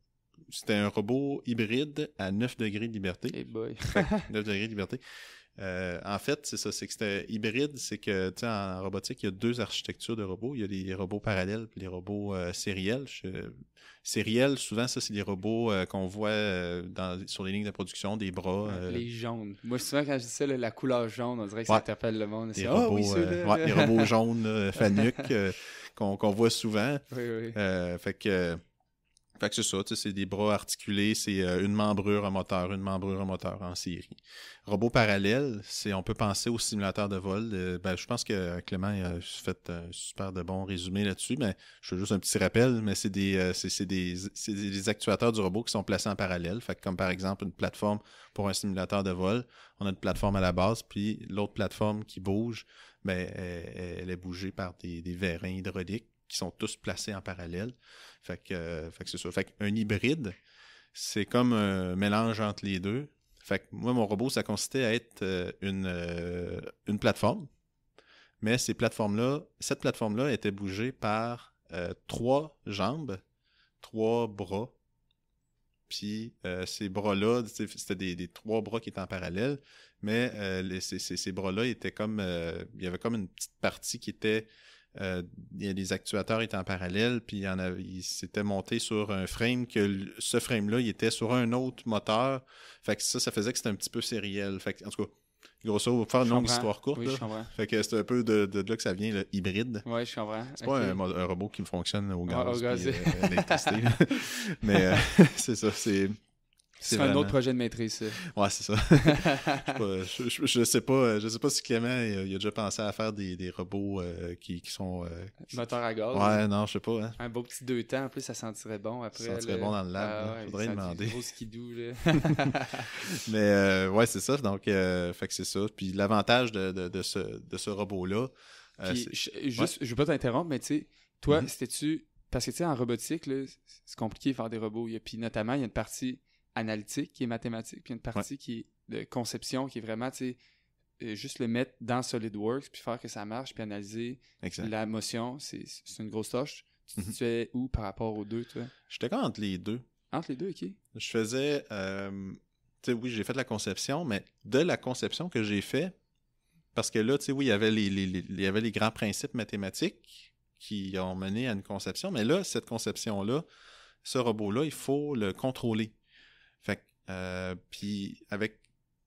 c'était un robot hybride à 9 degrés de liberté. Hey boy. 9 degrés de liberté. En fait, c'est ça, c'est que c'était hybride, c'est que, tu sais, en robotique, il y a deux architectures de robots. Il y a les robots parallèles et les robots sériels. Sériels, souvent, ça, c'est les robots qu'on voit sur les lignes de production, des bras. Les jaunes. Moi, souvent, quand je dis ça, la couleur jaune, on dirait que ça interpelle le monde. Les robots, les robots jaunes Fanuc qu'on voit souvent. Oui. Fait que c'est ça, c'est des bras articulés, c'est une membrure, un moteur en série. Robot parallèle, on peut penser au simulateur de vol. Je pense que Clément a fait un super de bon résumé là-dessus, mais je fais juste un petit rappel, mais c'est des actuateurs du robot qui sont placés en parallèle. Fait que comme par exemple une plateforme pour un simulateur de vol, on a une plateforme à la base, puis l'autre plateforme qui bouge, elle est bougée par des vérins hydrauliques qui sont tous placés en parallèle. Fait que c'est ça. Fait qu'un hybride, c'est comme un mélange entre les deux. Fait que moi, mon robot, ça consistait à être une plateforme. Mais cette plateforme-là était bougée par 3 jambes, 3 bras. Puis ces bras-là, c'était des 3 bras qui étaient en parallèle. Mais ces bras-là étaient comme... il y avait comme une petite partie qui était... les actuateurs étaient en parallèle, puis il s'était monté sur un frame que ce frame-là, il était sur un autre moteur. Fait que ça faisait que c'était un petit peu sériel. Fait que, en tout cas, grosso modo, pour faire une longue histoire courte. Oui, là. je comprends. Fait que c'est un peu de là que ça vient, le hybride. Oui, je comprends. C'est pas un robot qui fonctionne au gaz. Au gaz. L'électricité. Mais c'est ça, c'est un autre projet de maîtrise, ça. Ouais, c'est ça. Je sais pas si Clément il a déjà pensé à faire des robots qui sont... moteur à gaz. Ouais, non, je sais pas. Hein. Un beau petit 2 temps, en plus, ça sentirait bon après. Ça sentirait bon dans le lab. Faudrait demander. Gros skidoo, là. Mais ouais, c'est ça. Donc, fait que c'est ça. Puis l'avantage de ce robot-là, Puis, Ouais. je veux pas t'interrompre, mais tu sais, toi, Mhm. c'était-tu... Parce que tu sais, en robotique, là, c'est compliqué de faire des robots. Puis notamment, il y a une partie analytique qui est mathématique, puis une partie qui est de conception, qui est vraiment, tu sais, juste le mettre dans SolidWorks, puis faire que ça marche, puis analyser Exact. la motion, c'est une grosse tâche. Tu Mhm. fais où par rapport aux deux, toi? J'étais comme entre les deux. Entre les deux, OK. Je faisais... tu sais, oui, j'ai fait de la conception, mais de la conception que j'ai fait, parce que là, tu sais, oui, il y avait il y avait les grands principes mathématiques qui ont mené à une conception, mais là, cette conception-là, ce robot-là, il faut le contrôler. Fait que, puis avec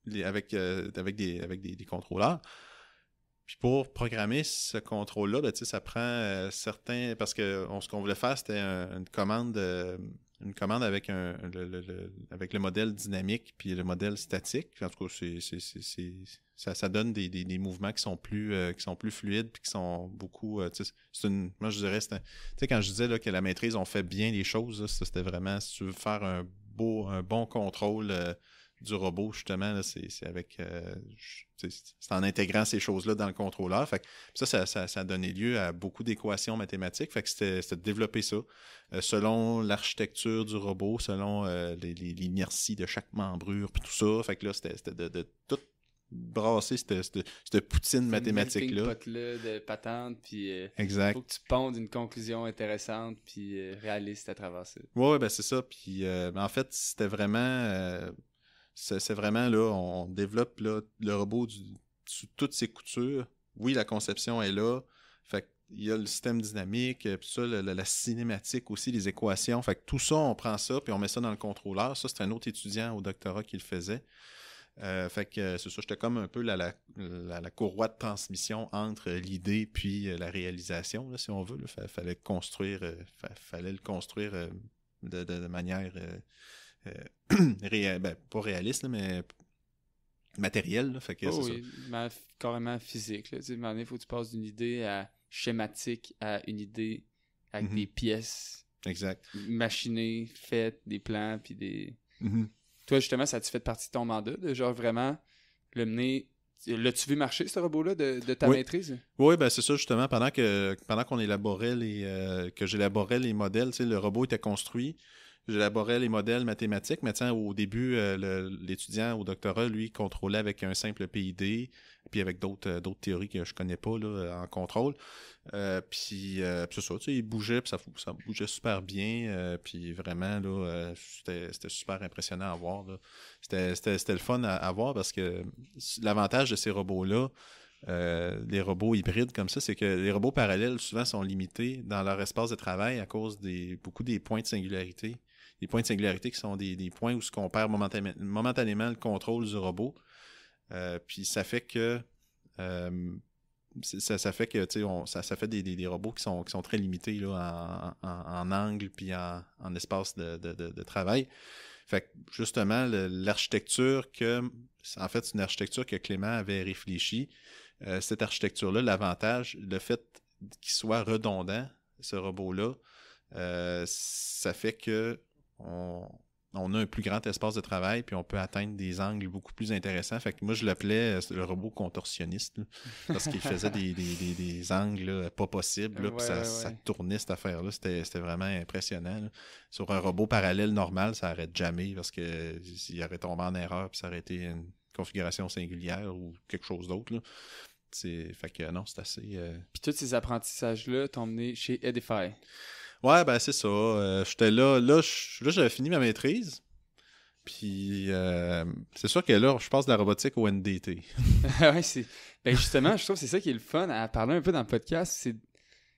des contrôleurs. Puis pour programmer ce contrôle-là, ben, tu sais, ça prend certains... Parce que ce qu'on voulait faire, c'était une commande avec avec le modèle dynamique puis le modèle statique. En tout cas, ça donne des mouvements qui sont plus fluides puis qui sont beaucoup... tu sais, moi, je dirais... Tu sais, quand je disais là, que la maîtrise, on fait bien les choses, là, ça, c'était vraiment... Si tu veux faire un bon contrôle... du robot, justement, là, c'est avec c'est en intégrant ces choses-là dans le contrôleur. Fait que ça a donné lieu à beaucoup d'équations mathématiques. Fait que c'était de développer ça selon l'architecture du robot, selon l'inertie de chaque membrure, puis tout ça. Fait que là, c'était de tout brasser cette poutine mathématique-là. Pot-là de patente, puis exact. Faut que tu pondes une conclusion intéressante puis réaliste à travers ça. Ouais, ben c'est ça. Puis en fait, c'était vraiment... c'est vraiment, là, on développe là, le robot sous toutes ses coutures. Oui, la conception est là. Fait qu'il y a le système dynamique, puis ça, la cinématique aussi, les équations. Fait que tout ça, on prend ça, puis on met ça dans le contrôleur. Ça, c'est un autre étudiant au doctorat qui le faisait. Fait que c'est ça, j'étais comme un peu la courroie de transmission entre l'idée puis la réalisation, là, si on veut. Là. Fallait le construire de manière... pas réaliste, là, mais matériel. Là, fait que c'est oui, mais carrément physique. Là. Tu sais, à un moment donné, il faut que tu passes d'une idée à schématique à une idée avec des pièces machinées, faites, des plans, puis des... Toi, justement, ça a-tu fait partie de ton mandat, de genre vraiment le mener... L'as-tu vu marcher, ce robot-là, de ta maîtrise? Oui, ben c'est ça, justement, pendant qu'on élaborait que j'élaborais les modèles, tu sais, le robot était construit. J'élaborais les modèles mathématiques, mais au début, l'étudiant au doctorat, lui, contrôlait avec un simple PID, puis avec d'autres théories que je connais pas là, en contrôle. Puis c'est ça, tu sais, il bougeait, puis ça bougeait super bien, puis vraiment, là, c'était super impressionnant à voir. Là. C'était le fun à voir parce que l'avantage de ces robots-là, les robots hybrides comme ça, c'est que les robots parallèles souvent sont limités dans leur espace de travail à cause beaucoup des points de singularité. Les points de singularité qui sont des points où on perd momentanément le contrôle du robot. Puis ça fait que ça fait que ça fait des robots qui sont très limités là, en angle puis en espace de travail. Fait que justement, l'architecture en fait, c'est une architecture que Clément avait réfléchi. Cette architecture-là, l'avantage, le fait qu'il soit redondant, ce robot-là, ça fait que on a un plus grand espace de travail puis on peut atteindre des angles beaucoup plus intéressants. Fait que moi, je l'appelais le robot contorsionniste là, parce qu'il faisait des angles là, pas possibles. Là, puis ça tournait cette affaire-là. C'était vraiment impressionnant. Là. Sur un robot parallèle normal, ça n'arrête jamais parce que s'il aurait tombé en erreur puis ça aurait été une configuration singulière ou quelque chose d'autre. Là. Fait que non, c'est assez... Puis tous ces apprentissages-là t'ont mené chez Edify. Ouais, ben c'est ça. J'étais là j'avais fini ma maîtrise. Puis c'est sûr que là, je passe de la robotique au NDT. Ouais, ben justement, je trouve que c'est ça qui est le fun à parler un peu dans le podcast,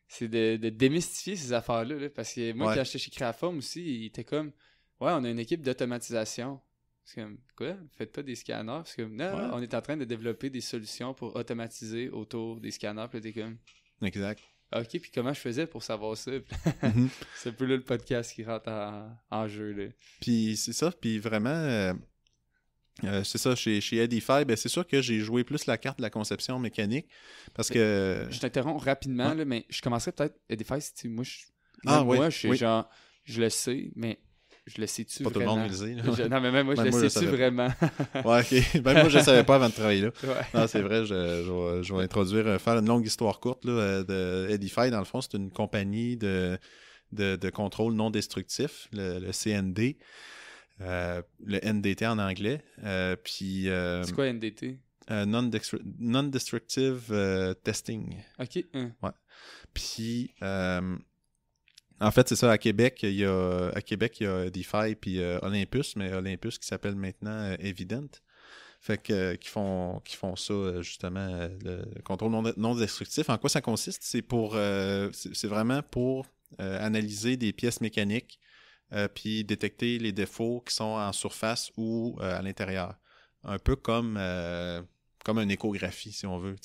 c'est de démystifier ces affaires-là. Là, parce que moi, quand j'étais chez Créaform aussi, il était comme ouais, on a une équipe d'automatisation. C'est comme quoi? Vous faites pas des scanners? C'est comme non, on est en train de développer des solutions pour automatiser autour des scanners. Puis là, t'es comme exact. OK, puis comment je faisais pour savoir ça? C'est un peu là le podcast qui rentre en jeu. Là. Puis c'est ça, puis vraiment, c'est ça, chez Edify, ben c'est sûr que j'ai joué plus la carte de la conception mécanique, parce que... Je t'interromps rapidement, là, mais je commencerais peut-être Edify, moi, genre, je le sais, mais Je le sais-tu Pas vraiment? tout le monde le sait. Non, mais même moi, je le sais-tu vraiment? Ouais, ok. Ben, moi, je ne savais pas avant de travailler là. Ouais. Non, c'est vrai, je vais introduire, faire une longue histoire courte là, de Edify. Dans le fond, c'est une compagnie de contrôle non destructif, le CND, le NDT en anglais. Puis, C'est quoi NDT? Non-Destructive Testing. OK. Ouais. Puis, en fait, c'est ça, à Québec, il y a Edify puis Olympus, mais Olympus qui s'appelle maintenant Evident. Fait que qui font ça, justement, le contrôle non destructif. En quoi ça consiste? C'est c'est vraiment pour analyser des pièces mécaniques puis détecter les défauts qui sont en surface ou à l'intérieur. Un peu comme une échographie, si on veut.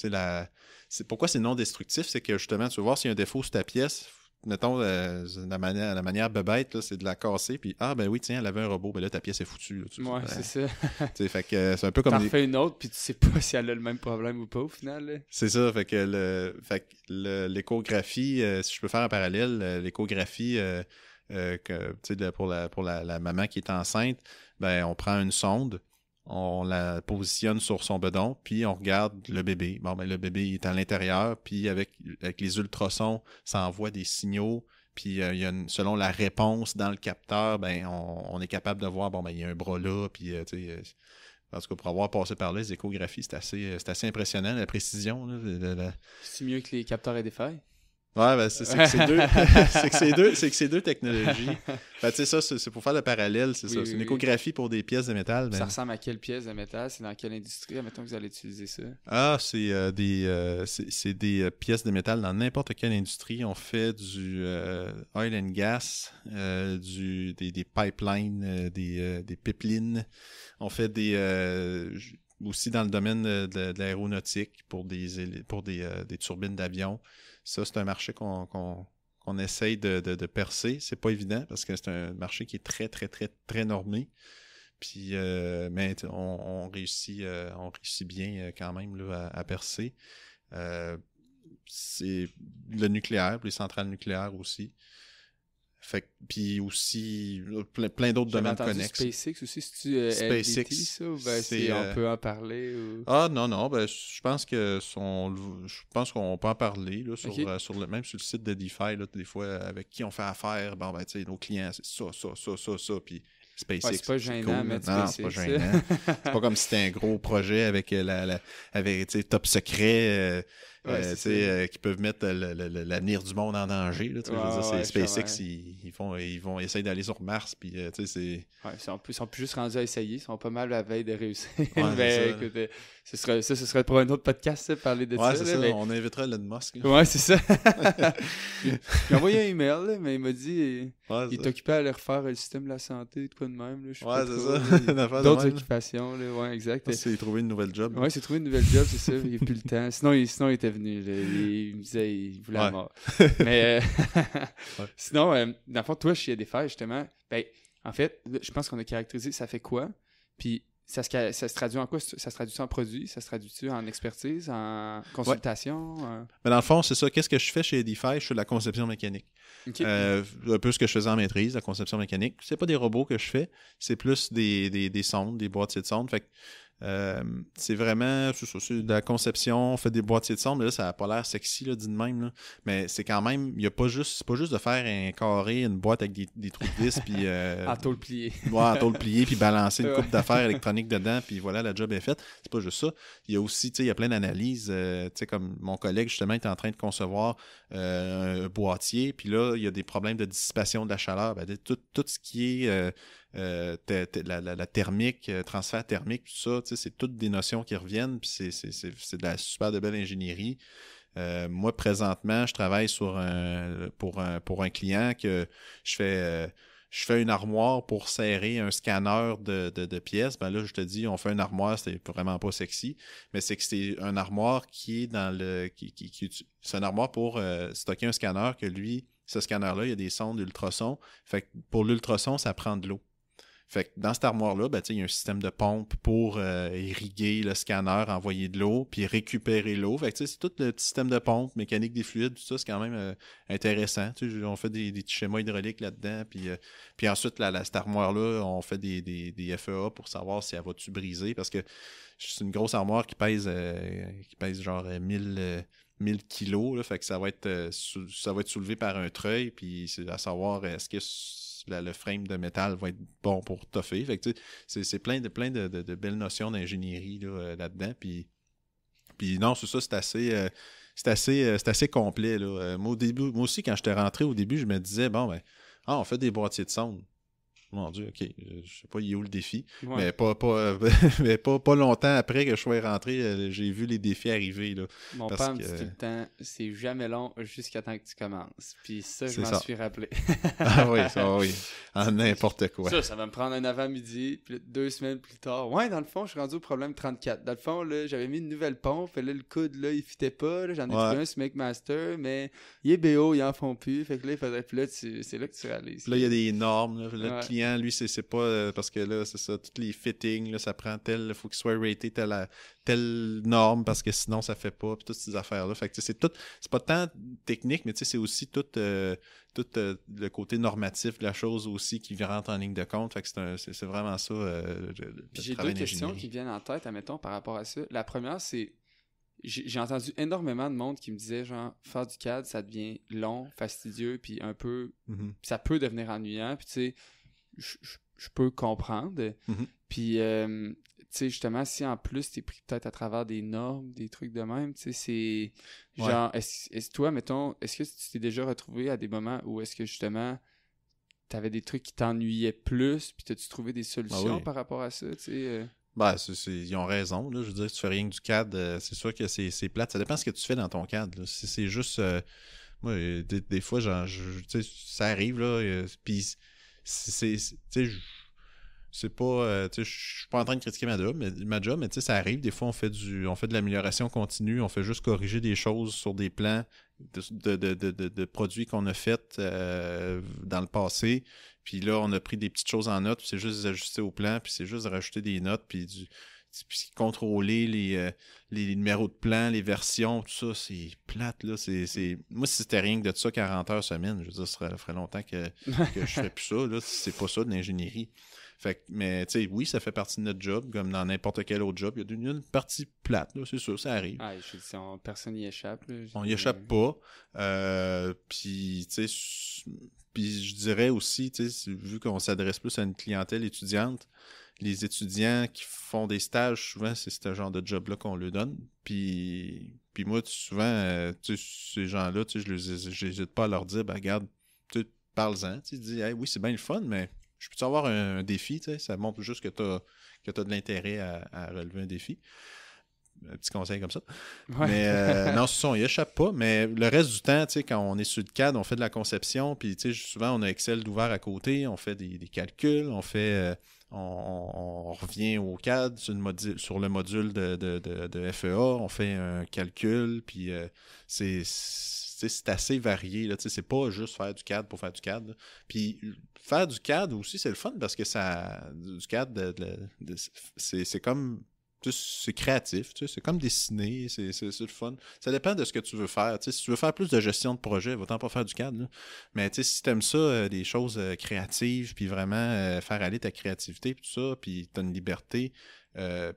Pourquoi c'est non destructif? C'est que justement, tu vas voir s'il y a un défaut sur ta pièce. Mettons, la manière bebête, là, c'est de la casser, puis ben oui, tiens, elle avait un robot, ben là, ta pièce est foutue. Là, c'est ça. Fait que c'est un peu comme... T'en refais une autre, puis tu sais pas si elle a le même problème ou pas, au final. Là. C'est ça, fait que l'échographie, si je peux faire un parallèle, l'échographie, pour la maman qui est enceinte, ben on prend une sonde, on la positionne sur son bedon, puis on regarde le bébé. Bon, ben le bébé est à l'intérieur, puis avec les ultrasons, ça envoie des signaux, puis selon la réponse dans le capteur, ben on est capable de voir, bon, ben il y a un bras là, puis en tout cas, pour avoir passé par là, les échographies, c'est assez impressionnant, la précision. Là, C'est mieux que les capteurs et des failles? Ouais, ben c'est que c'est deux technologies. Ben, tu sais, ça, c'est pour faire le parallèle, c'est ça. C'est une échographie pour des pièces de métal. Ça ressemble à quelle pièce de métal? C'est dans quelle industrie? Admettons que vous allez utiliser ça. Ah, c'est des pièces de métal dans n'importe quelle industrie. On fait du oil and gas, des pipelines, des pipelines. On fait aussi dans le domaine de l'aéronautique pour des turbines d'avion. Ça, c'est un marché qu'on essaye de percer. C'est pas évident parce que c'est un marché qui est très, très, très, très normé. Puis, mais on réussit bien quand même là, à percer. C'est le nucléaire, les centrales nucléaires aussi. Fait puis aussi plein d'autres domaines connexes. SpaceX aussi, c'est-tu LDT, ça, ou on peut en parler ou... Ah non, ben je pense qu'on peut en parler là, même sur le site de DeFi, là, des fois avec qui on fait affaire, bon ben tu sais, nos clients, c'est ça, puis SpaceX. Ouais, c'est pas gênant, cool, mais non, c'est pas gênant. C'est pas comme si c'était un gros projet avec avec top secret qui peuvent mettre l'avenir du monde en danger. Là, c'est SpaceX, ils vont essayer d'aller sur Mars. Puis, c'est... Ouais, ils sont plus juste rendus à essayer. Ils sont pas mal à la veille de réussir. Ouais, mais écoute, ce serait pour un autre podcast, ça, parler de ça. Ouais, c'est ça. Mais... On invitera Elon Musk. Là. Ouais, c'est ça. J'ai envoyé un email, là, mais il m'a dit il est occupé à aller refaire le système de la santé, de quoi de même. Là, c'est ça. D'autres occupations. Là, ouais, exact. C'est trouvé une nouvelle job. Ouais, c'est trouvé une nouvelle job, c'est ça. Il n'y a plus le temps. Sinon, il était venu. Là, il me disait il voulait la mort. Mais sinon, dans le fond, toi, chez Edify, justement, ben, en fait, je pense qu'on a caractérisé ça fait quoi. Puis ça se traduit en quoi? Ça se traduit en produit? Ça se traduit en expertise? En consultation? Mais dans le fond, c'est ça. Qu'est-ce que je fais chez Edify? Je fais de la conception mécanique. Okay. Un peu ce que je faisais en maîtrise, la conception mécanique. C'est pas des robots que je fais. C'est plus des sondes, des boîtiers de sondes. Fait que c'est vraiment c'est de la conception, on fait des boîtiers de sonde, mais là, ça n'a pas l'air sexy, là, dit de même. Là. Mais c'est quand même, c'est pas juste de faire un carré, une boîte avec des trous de vis, puis... en tôle pliée. Ouais, en tôle pliée, puis balancer une coupe d'affaires électroniques dedans, puis voilà, la job est faite. C'est pas juste ça. Il y a aussi, tu sais, il y a plein d'analyses, tu sais, comme mon collègue, justement, est en train de concevoir un boîtier, puis là, il y a des problèmes de dissipation de la chaleur. Ben, tout ce qui est... la thermique, transfert thermique, tout ça, c'est toutes des notions qui reviennent, puis c'est de la super de belle ingénierie. Moi, présentement, je travaille pour un client que je fais une armoire pour serrer un scanner de pièces. Ben là, je te dis, on fait une armoire, c'est vraiment pas sexy, mais c'est que c'est une armoire qui est c'est une armoire pour stocker un scanner que lui, ce scanner-là, il y a des sondes d'ultrasons. Fait que pour l'ultrason, ça prend de l'eau. Fait que dans cette armoire-là, ben, il y a un système de pompe pour irriguer le scanner, envoyer de l'eau, puis récupérer l'eau. Fait que c'est tout le petit système de pompe, mécanique des fluides, tout ça, c'est quand même intéressant. On fait des petits schémas hydrauliques là-dedans, puis ensuite, cette armoire-là, on fait des FEA pour savoir si elle va-tu briser, parce que c'est une grosse armoire qui pèse genre 1000 kilos, là, fait que ça va être soulevé par un treuil, puis c'est à savoir est-ce que le frame de métal va être bon pour toffer. Fait que c'est plein de belles notions d'ingénierie là-dedans. Puis non, c'est ça, c'est assez complet. Là. Moi aussi, quand j'étais rentré au début, je me disais, bon, ben, on fait des boîtiers de sonde. Mon Dieu, OK. Je sais pas, il est où le défi. Ouais. Mais pas longtemps après que je sois rentré, j'ai vu les défis arriver. Là, mon père me dit tout le temps, c'est jamais long jusqu'à temps que tu commences. Puis ça, je m'en suis rappelé. Ah oui, ça oui. En n'importe quoi. Ça va me prendre un avant-midi. Puis 2 semaines plus tard, dans le fond, je suis rendu au problème 34. Dans le fond, là, j'avais mis une nouvelle pompe. Là, le coude, là, il fitait pas. Là, j'en ai trouvé un sur McMaster, mais il est BO, ils en font plus. Fait que là, il faudrait. Puis là, c'est là que tu réalises. Puis là, il y a des normes. Là, le client, lui, c'est pas parce que là, c'est ça, tous les fittings, là, ça prend il faut qu'il soit raté telle norme parce que sinon ça fait pas, puis toutes ces affaires-là. Fait que c'est pas tant technique, mais c'est aussi tout le côté normatif de la chose aussi qui rentre en ligne de compte. Fait que c'est vraiment ça. Puis j'ai 2 questions qui viennent en tête, admettons, par rapport à ça. La première, c'est j'ai entendu énormément de monde qui me disait genre faire du CAD, ça devient long, fastidieux, puis un peu ça peut devenir ennuyant, puis tu sais je peux comprendre. Puis, tu sais, justement, si en plus t'es pris peut-être à travers des normes, des trucs de même, tu sais, c'est genre, est-ce toi, mettons, est-ce que tu t'es déjà retrouvé à des moments où est-ce que justement t'avais des trucs qui t'ennuyaient plus, puis t'as-tu trouvé des solutions par rapport à ça, tu sais? Ben, ils ont raison, là. Je veux dire, si tu fais rien que du CAD, c'est sûr que c'est plate. Ça dépend de ce que tu fais dans ton CAD, là. Si c'est juste... moi, des fois, genre, tu sais, ça arrive, là, puis c'est pas je suis pas en train de critiquer ma job, mais tu sais, ça arrive, des fois on fait de l'amélioration continue, on fait juste corriger des choses sur des plans de produits qu'on a fait dans le passé, puis là on a pris des petites choses en note, puis c'est juste ajuster au plan, puis c'est juste de rajouter des notes, puis contrôler les numéros de plan, les versions, tout ça, c'est plate, là. Moi, si c'était rien que de ça, 40 heures semaine, je veux dire, ça ferait longtemps que je ferais plus ça, là. C'est pas ça de l'ingénierie. Fait que, mais, tu sais, oui, ça fait partie de notre job, comme dans n'importe quel autre job. Il y a une partie plate, là, c'est sûr, ça arrive. Personne n'y échappe, là. On n'y échappe pas. Puis, tu sais, puis je dirais aussi, tu sais, vu qu'on s'adresse plus à une clientèle étudiante, les étudiants qui font des stages, souvent, c'est ce genre de job-là qu'on leur donne. Puis moi, souvent, tu sais, ces gens-là, tu sais, je n'hésite pas à leur dire, ben, regarde, tu parles-en. Tu dis, hey, oui, c'est bien le fun, mais je peux-tu avoir un défi, tu sais? Ça montre juste que t'as de l'intérêt à relever un défi. Un petit conseil comme ça. Ouais. Mais non, on y échappe pas. Mais le reste du temps, tu sais, quand on est sur le CAD, on fait de la conception, puis tu sais, souvent, on a Excel d'ouvert à côté, on fait des calculs, on fait... on revient au CAD sur le module de FEA, on fait un calcul, puis c'est assez varié, là, c'est pas juste faire du CAD pour faire du CAD. Là. Puis faire du CAD aussi, c'est le fun parce que du CAD, c'est comme... C'est créatif, tu sais, c'est comme dessiner, c'est le fun. Ça dépend de ce que tu veux faire. Tu sais, si tu veux faire plus de gestion de projet, va-t'en pas faire du CAD. Là. Mais tu sais, si t'aimes ça, des choses créatives, puis vraiment faire aller ta créativité, puis tout ça, puis t'as une liberté,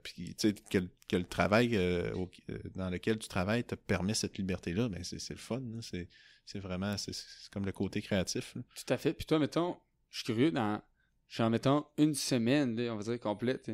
puis tu sais, que le travail dans lequel tu travailles te permet cette liberté-là, ben c'est le fun. C'est vraiment, c'est comme le côté créatif. Là. Tout à fait. Puis toi, mettons, je suis curieux, genre, mettons, une semaine, là, on va dire, complète,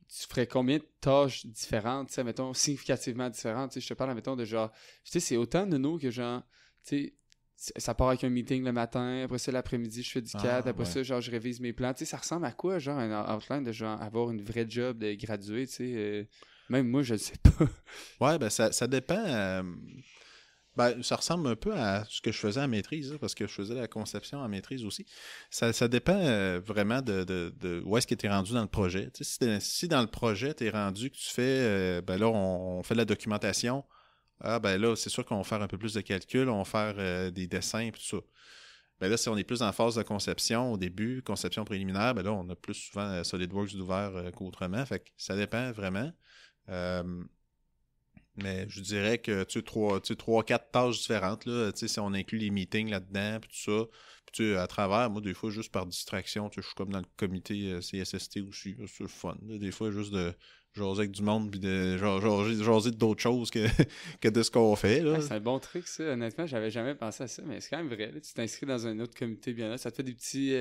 tu ferais combien de tâches différentes, tu sais, mettons, significativement différentes, tu sais, je te parle, mettons, de genre, tu sais, c'est autant de nous que genre, tu sais, ça part avec un meeting le matin, après ça, l'après-midi, je fais du CAD, après ça, genre, je révise mes plans, tu sais, ça ressemble à quoi, genre, un outline de genre, avoir une vraie job de gradué, tu sais, même moi, je le sais pas. Ouais, ben, ça dépend, ben, ça ressemble un peu à ce que je faisais en maîtrise, là, parce que je faisais la conception en maîtrise aussi. Ça dépend vraiment de où est-ce que tu es rendu dans le projet. Tu sais, si dans le projet, tu es rendu que tu fais, ben là, on fait de la documentation. Ah, ben là, c'est sûr qu'on va faire un peu plus de calculs, on va faire des dessins et tout ça. Ben là, si on est plus en phase de conception au début, conception préliminaire, ben là, on a plus souvent SolidWorks d'ouvert qu'autrement. Fait que ça dépend vraiment. Mais je dirais que tu sais, 3-4 tâches différentes, là, tu sais, si on inclut les meetings là-dedans, puis tout ça. Puis tu sais, à travers, moi, des fois, juste par distraction, tu sais, je suis comme dans le comité CSST aussi, là, c'est le fun. Là, des fois, juste de jaser avec du monde, puis de jaser d'autres choses que, que de ce qu'on fait. Là. Ah, c'est un bon truc, ça. Honnêtement, j'avais jamais pensé à ça, mais c'est quand même vrai. Là. Tu t'inscris dans un autre comité bien-être, ça te fait des petits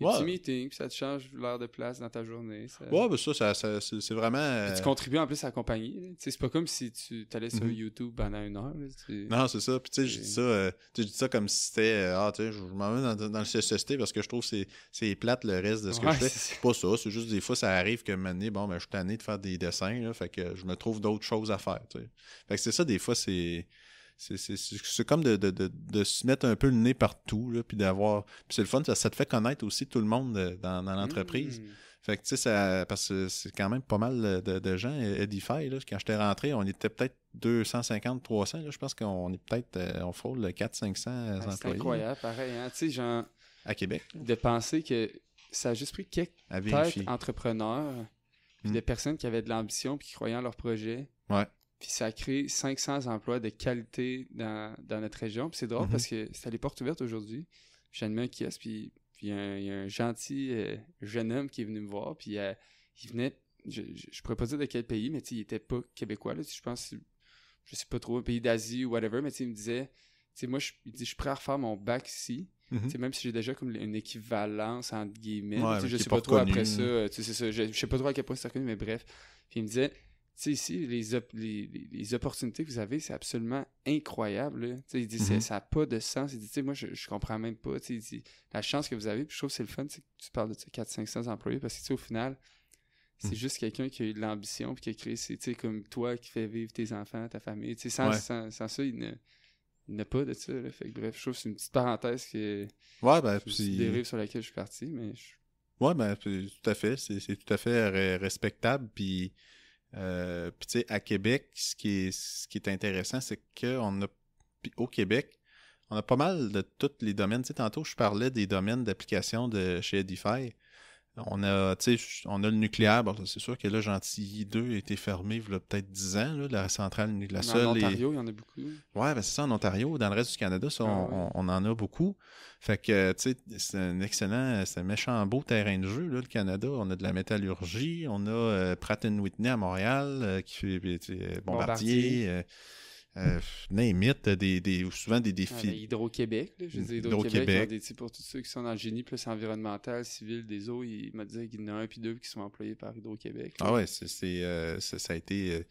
meetings, puis ça te change l'heure de place dans ta journée. Ça... Ouais, ben ça c'est vraiment... Puis tu contribues en plus à la compagnie. Là. C'est pas comme si tu t'allais sur YouTube pendant 1 heure. Là, Non, c'est ça. Puis tu sais, je dis ça comme si c'était... tu sais, je m'en vais dans le CSST parce que je trouve que c'est plate le reste de ce que je fais. C'est pas ça. C'est juste des fois, ça arrive que maintenant, bon, ben, je suis tanné de faire des dessins. Là, fait que je me trouve d'autres choses à faire. Tu sais. Fait que c'est ça, des fois, c'est comme de se mettre un peu le nez partout, là, puis d'avoir... Puis c'est le fun, ça te fait connaître aussi tout le monde dans l'entreprise. Fait que, tu sais, parce que c'est quand même pas mal de gens, Edify, là. Quand j'étais rentré, on était peut-être 250, 300, là. Je pense qu'on est peut-être... on frôle le 400-500 employés. C'est incroyable, pareil, hein. Tu sais, genre... À Québec. De penser que ça a juste pris quelques têtes entrepreneurs, puis de personnes qui avaient de l'ambition, puis qui croyaient en leur projet. Ouais. Puis ça a créé 500 emplois de qualité dans notre région. Puis c'est drôle parce que c'est à les portes ouvertes aujourd'hui. J'ai animé un kiosque, puis il y a un gentil jeune homme qui est venu me voir. Puis il venait, je pourrais pas dire de quel pays, mais il était pas québécois. Là, je pense, je sais pas trop, un pays d'Asie ou whatever. Mais il me disait, moi, il dit, je suis prêt à refaire mon bac ici. Même si j'ai déjà comme une équivalence, entre guillemets. Je sais pas trop après ça. C'est ça, je sais pas trop à quel point c'est reconnu, mais bref. Puis il me disait... Tu sais, ici, les opportunités que vous avez, c'est absolument incroyable. Là. Il dit, ça n'a pas de sens. Il dit, tu sais, moi, je comprends même pas. Il dit, la chance que vous avez, puis je trouve que c'est le fun, c'est que tu parles de 400-500 employés, parce que, tu sais, au final, c'est juste quelqu'un qui a eu de l'ambition, puis qui a créé, tu sais, comme toi, qui fait vivre tes enfants, ta famille. Tu sais, sans ça, il n'a pas de ça. Là. Fait que, bref, je trouve que c'est une petite parenthèse qui dérive sur laquelle je suis parti, mais... Ouais, ben, tout à fait. C'est tout à fait respectable, puis... Puis tu sais, à Québec, ce qui est intéressant, c'est qu'on a au Québec, on a pas mal de tous les domaines. Tu sais, tantôt, je parlais des domaines d'application de chez Edify. On a le nucléaire. Bon, c'est sûr que là, Gentilly 2 a été fermé il y a peut-être 10 ans, là, la centrale nucléaire. En Ontario, il y en a beaucoup. Ouais, ben c'est ça, en Ontario. Dans le reste du Canada, ça, on en a beaucoup. Fait que, tu sais, c'est un méchant beau terrain de jeu, là, le Canada. On a de la métallurgie, on a Pratt & Whitney à Montréal, qui fait Bombardier. Name it, souvent des défis. Hydro-Québec, là, je veux dire, Hydro-Québec, pour tous ceux qui sont dans le génie plus environnemental, civil, des eaux, il m'a dit qu'il y en a un puis deux qui sont employés par Hydro-Québec. Ah ouais, ça a été...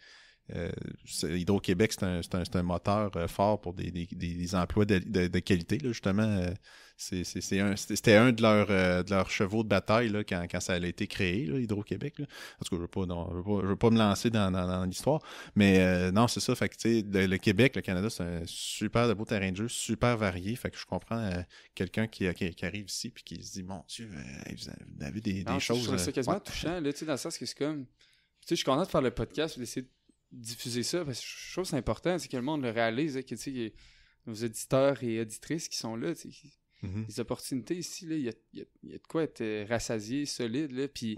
Hydro-Québec, c'est un moteur fort pour des emplois de qualité, là, justement. C'était un de leurs chevaux de bataille là, quand ça a été créé, là, Hydro-Québec. Là. En tout cas, je veux pas me lancer dans l'histoire. Mais non, c'est ça. Fait que, tu sais, le Québec, le Canada, c'est un super de beau terrain de jeu, super varié. Fait que je comprends quelqu'un qui arrive ici puis qui se dit, mon Dieu, vous avez des choses... Je trouve ça quasiment touchant, là, tu sais, dans le sens que c'est comme... Tu sais, je suis content de faire le podcast, d'essayer de diffuser ça, parce que je trouve que c'est important, c'est que le monde le réalise, que tu sais, nos auditeurs et auditrices qui sont là, tu sais, les opportunités ici, là, il y a de quoi être rassasié, solide, là, puis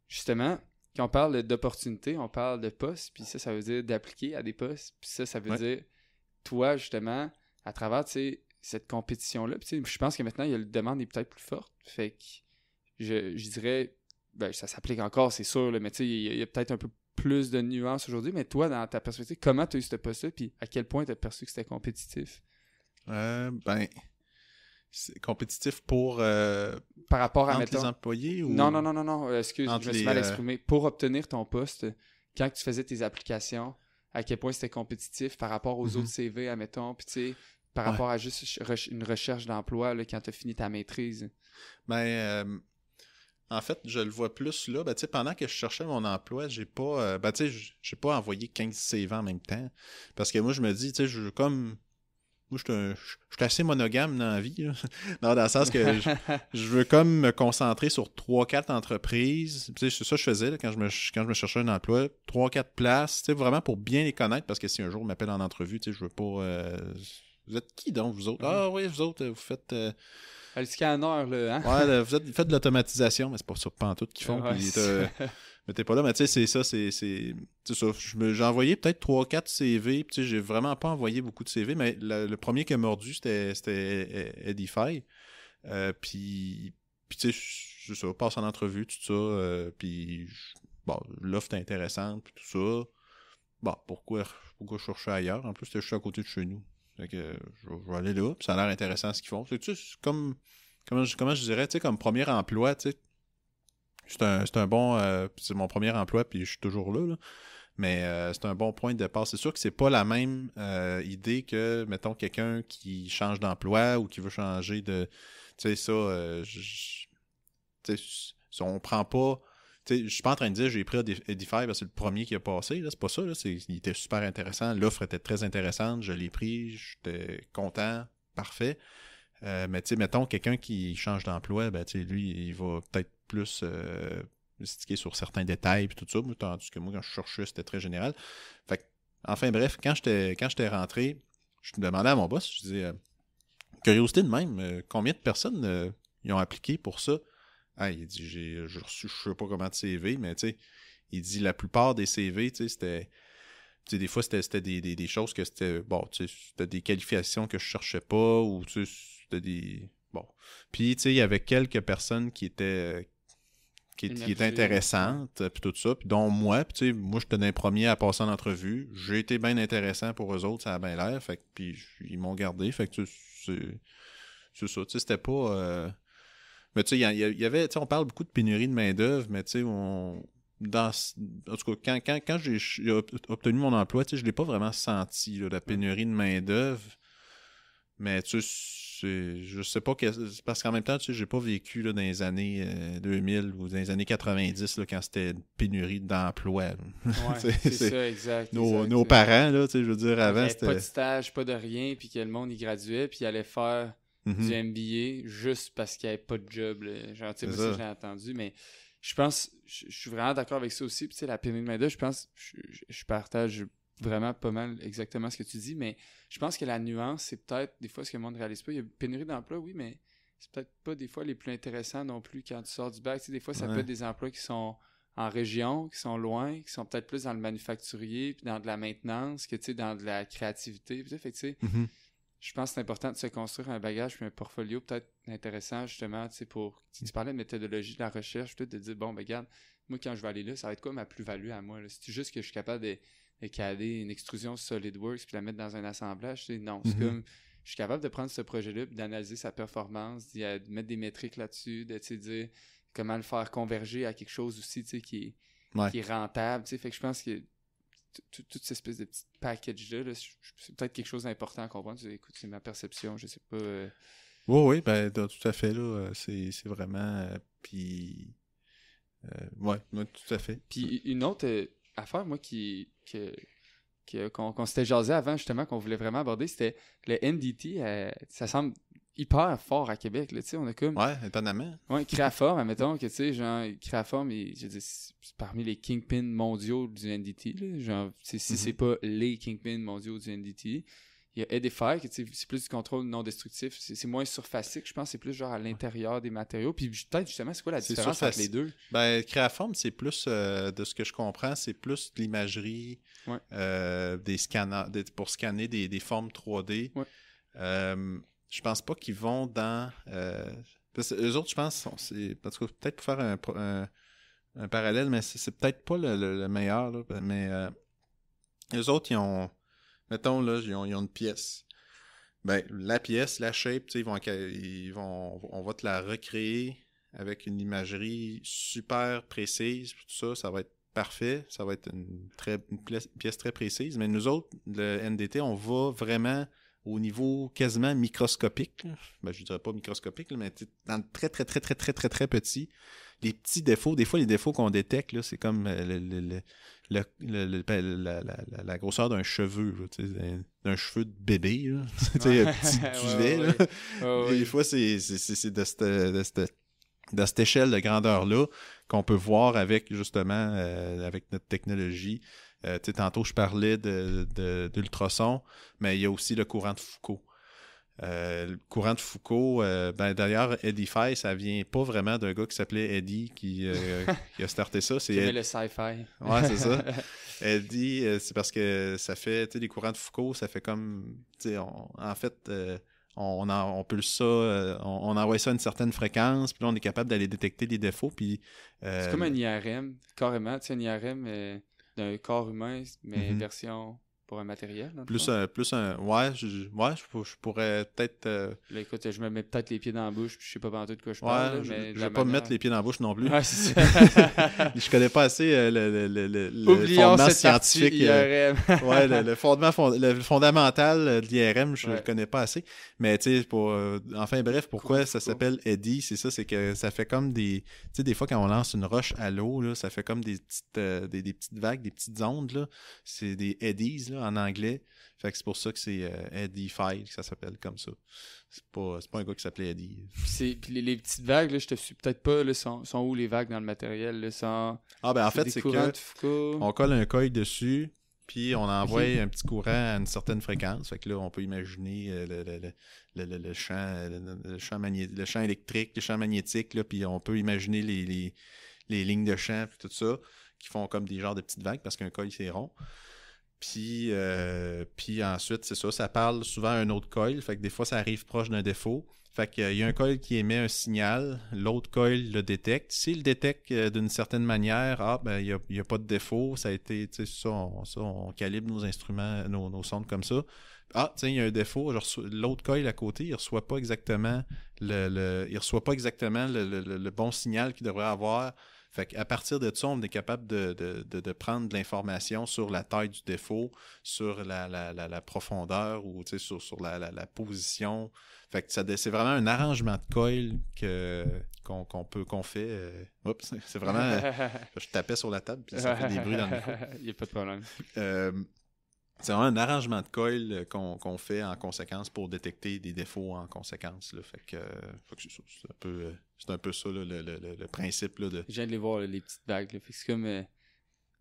justement, quand on parle d'opportunités, on parle de postes, puis ça veut dire d'appliquer à des postes, puis ça veut dire, toi, justement, à travers, tu sais, cette compétition-là, puis tu sais, je pense que maintenant, la demande est peut-être plus forte, fait que je dirais, ben, ça s'applique encore, c'est sûr, là, mais tu sais, il y a peut-être un peu plus de nuances aujourd'hui, mais toi, dans ta perspective, comment tu as eu ce poste-là, puis à quel point tu as perçu que c'était compétitif? Ben, c'est compétitif pour... par rapport à, mettons... les employés ou... Non, excuse, je me suis mal exprimé. Pour obtenir ton poste, quand tu faisais tes applications, à quel point c'était compétitif par rapport aux autres CV, admettons, puis tu sais, par rapport à juste une recherche d'emploi, là, quand tu as fini ta maîtrise? Ben... En fait, je le vois plus là. Ben, pendant que je cherchais mon emploi, j'ai pas envoyé 15 CV en même temps. Parce que moi, je me dis, moi, je suis assez monogame dans la vie. Là. Non, dans le sens que je veux comme me concentrer sur 3-4 entreprises. C'est ça que je faisais là, quand je me cherchais un emploi. 3-4 places, vraiment pour bien les connaître. Parce que si un jour on m'appelle en entrevue, je veux pas... vous êtes qui donc, vous autres? Ah oui, vous autres, vous faites... Le scanner, là, hein? Ouais, vous faites de l'automatisation, mais c'est pas ça pantoute qu'ils font. Ouais, Mais t'es pas là, mais tu sais, c'est ça, c'est ça. J'ai envoyé peut-être 3-4 CV, puis tu sais, j'ai vraiment pas envoyé beaucoup de CV, mais le premier qui a mordu, c'était Edify. Puis tu sais, c'est ça, passe en entrevue, tout ça, puis bon, l'offre est intéressante, puis tout ça. Bon, pourquoi je cherchais ailleurs? En plus, je suis à côté de chez nous. Fait que je vais aller là, puis ça a l'air intéressant ce qu'ils font. C'est comme, comment je dirais, tu sais, comme premier emploi, tu sais, c'est un bon, c'est mon premier emploi, puis je suis toujours là. Mais c'est un bon point de départ. C'est sûr que c'est pas la même idée que, mettons, quelqu'un qui change d'emploi ou qui veut changer de... Tu sais, ça, tu sais, on prend pas... Tu sais, je suis pas en train de dire j'ai pris Edify parce que c'est le premier qui a passé. Là. C'est pas ça. Là. Il était super intéressant. L'offre était très intéressante. Je l'ai pris. J'étais content. Parfait. Mais tu sais, mettons, quelqu'un qui change d'emploi, ben tu sais, lui, il va peut-être plus sticker sur certains détails et tout ça, tandis que moi, quand je cherchais, c'était très général. Fait que, enfin bref, quand j'étais rentré, je demandais à mon boss, je disais, curiosité de même, combien de personnes y ont appliqué pour ça? Ah, il dit, j'ai reçu, je sais pas comment de CV, mais tu sais, il dit, la plupart des CV, tu sais, c'était... Tu sais, des fois, c'était des choses que c'était... Bon, tu sais, c'était des qualifications que je cherchais pas, ou tu sais, c'était des... Bon. Puis, tu sais, il y avait quelques personnes qui étaient intéressantes, puis tout ça, puis dont moi, puis tu sais, moi, je tenais premier à passer en entrevue. J'ai été bien intéressant pour eux autres, ça a bien l'air, fait que, puis ils m'ont gardé, fait que, tu sais, c'est ça, tu sais, c'était pas... Mais tu sais, il y avait, tu sais, on parle beaucoup de pénurie de main-d'œuvre, mais tu sais, en tout cas, quand j'ai obtenu mon emploi, tu sais, je l'ai pas vraiment senti, là, la pénurie de main-d'œuvre. Mais tu sais, je sais pas parce qu'en même temps, tu sais, j'ai pas vécu là, dans les années 2000 ou dans les années 90 là, quand c'était une pénurie d'emploi. Ouais, c'est ça, exact. Nos parents, là, tu sais, je veux dire, avant, c'était... Pas de stage, pas de rien, puis que le monde y graduait, puis il allait faire du MBA juste parce qu'il n'y avait pas de job. Là. Genre, tu sais, moi, ça, je l'ai entendu, mais je pense, je suis vraiment d'accord avec ça aussi. Puis, tu sais, la pénurie de main-d'œuvre, je pense, je partage vraiment pas mal exactement ce que tu dis, mais je pense que la nuance, c'est peut-être des fois ce que le monde ne réalise pas. Il y a une pénurie d'emploi, oui, mais c'est peut-être pas des fois les plus intéressants non plus quand tu sors du bac. Tu sais, des fois, ça peut être des emplois qui sont en région, qui sont loin, qui sont peut-être plus dans le manufacturier, puis dans de la maintenance, que tu sais, dans de la créativité. Puis, fait que, tu sais, je pense que c'est important de se construire un bagage puis un portfolio peut-être intéressant, justement, tu sais, pour... Tu parlais de méthodologie de la recherche, peut-être de dire, bon, ben, regarde, moi, quand je vais aller là, ça va être quoi ma plus-value à moi? C'est juste que je suis capable de caler une extrusion SolidWorks puis la mettre dans un assemblage? Tu sais, non, c'est comme... Je suis capable de prendre ce projet-là puis d'analyser sa performance, de mettre des métriques là-dessus, de, tu sais, dire comment le faire converger à quelque chose aussi, tu sais, qui est rentable, tu sais. Fait que je pense que toute cette espèce de petit package-là, c'est peut-être quelque chose d'important à comprendre. Écoute, c'est ma perception, je sais pas. Oui, ben tout à fait, là. C'est vraiment... puis... ouais, tout à fait. Puis une autre affaire, moi, qu'on s'était jasé avant, justement, qu'on voulait vraiment aborder, c'était le NDT. Ça semble hyper fort à Québec, là, tu sais, on a comme... Ouais, étonnamment. Ouais, Créaform, admettons que, tu sais, genre, Créaform, je dis, c'est parmi les kingpins mondiaux du NDT, là, genre, si c'est pas les kingpins mondiaux du NDT. Il y a Edify, qui, tu sais, c'est plus du contrôle non destructif, c'est moins surfacique, je pense, c'est plus genre à l'intérieur des matériaux, puis peut-être, justement, c'est quoi la différence entre les deux? Ben, Créaform, c'est plus, de ce que je comprends, c'est plus de l'imagerie, des scanners, pour scanner des formes 3D. Ouais. Je pense pas qu'ils vont dans... parce que eux autres, je pense, parce que peut-être pour faire un parallèle, mais c'est peut-être pas le meilleur, là, mais eux autres, ils ont... Mettons, là, ils ont une pièce. Ben, la pièce, la shape, tu sais, on va te la recréer avec une imagerie super précise, tout ça, ça va être parfait, ça va être une pièce très précise, mais nous autres, le NDT, on va vraiment au niveau quasiment microscopique, là. Ben, je dirais pas microscopique, là, mais dans le très, très, très, très, très, très, très petit. Les petits défauts, des fois, les défauts qu'on détecte, là, c'est comme la grosseur d'un cheveu, là, d'un cheveu de bébé, là. Un petit duvet, là. Des fois, c'est de cette échelle de grandeur-là qu'on peut voir avec, justement, avec notre technologie. Tantôt, je parlais d'ultrasons, mais il y a aussi le courant de Foucault. Le courant de Foucault, d'ailleurs, Edify, ça vient pas vraiment d'un gars qui s'appelait Eddie qui a starté ça. C'est le sci-fi. Ouais, c'est ça. Eddie, c'est parce que ça fait, tu sais, les courants de Foucault, ça fait comme, tu sais, en fait, on pulse ça, on envoie ça à une certaine fréquence, puis là, on est capable d'aller détecter les défauts, puis... c'est comme un IRM, carrément, tu sais, un IRM d'un corps humain, mais version... pour un matériel, dans Ouais, je pourrais peut-être... Là, écoute, je me mets peut-être les pieds dans la bouche, puis je sais pas vraiment de quoi je Ouais, parle, mais je vais pas me mettre les pieds dans la bouche non plus. Ouais, c'est ça. Je connais pas assez le Oublions fondement cette scientifique. IRM. Ouais, le fondamental de l'IRM, je le connais pas assez. Mais tu sais, enfin bref, pourquoi ça s'appelle Eddy, c'est ça, c'est que ça fait comme des... Tu sais, des fois, quand on lance une roche à l'eau, là, ça fait comme des petites vagues, des petites ondes, là. C'est des eddies, là, en anglais. Fait que c'est pour ça que c'est Edify, que ça s'appelle comme ça. C'est pas un gars qui s'appelait Eddie. Puis les petites vagues, là, je te suis peut-être pas, là, sont où les vagues dans le matériel, là, en fait, c'est que on colle un coil dessus, puis on envoie un petit courant à une certaine fréquence. Fait que là, on peut imaginer le champ électrique, le champ magnétique, là, puis on peut imaginer les lignes de champ, puis tout ça, qui font comme des genres de petites vagues, parce qu'un coil, c'est rond. Puis ensuite, c'est ça, ça parle souvent à un autre coil, fait que des fois, ça arrive proche d'un défaut. Fait qu'il y a un coil qui émet un signal, l'autre coil le détecte. S'il le détecte d'une certaine manière, il n'y a pas de défaut, ça a été, tu sais, on calibre nos instruments, nos sondes comme ça. Tiens, il y a un défaut, l'autre coil à côté, il reçoit pas exactement le bon signal qu'il devrait avoir. Fait qu'à partir de ça, on est capable de prendre de l'information sur la taille du défaut, sur la profondeur ou sur la position. Fait que c'est vraiment un arrangement de coil qu'on fait. Oups, c'est vraiment... je tapais sur la table puis ça fait des bruits dans le micro. Il n'y a pas de problème. C'est vraiment un arrangement de coil qu'on fait en conséquence pour détecter des défauts en conséquence. Là. Fait que c'est un peu ça là, le principe. Là, Je viens de les voir, là, les petites vagues. Là. Fait que c'est comme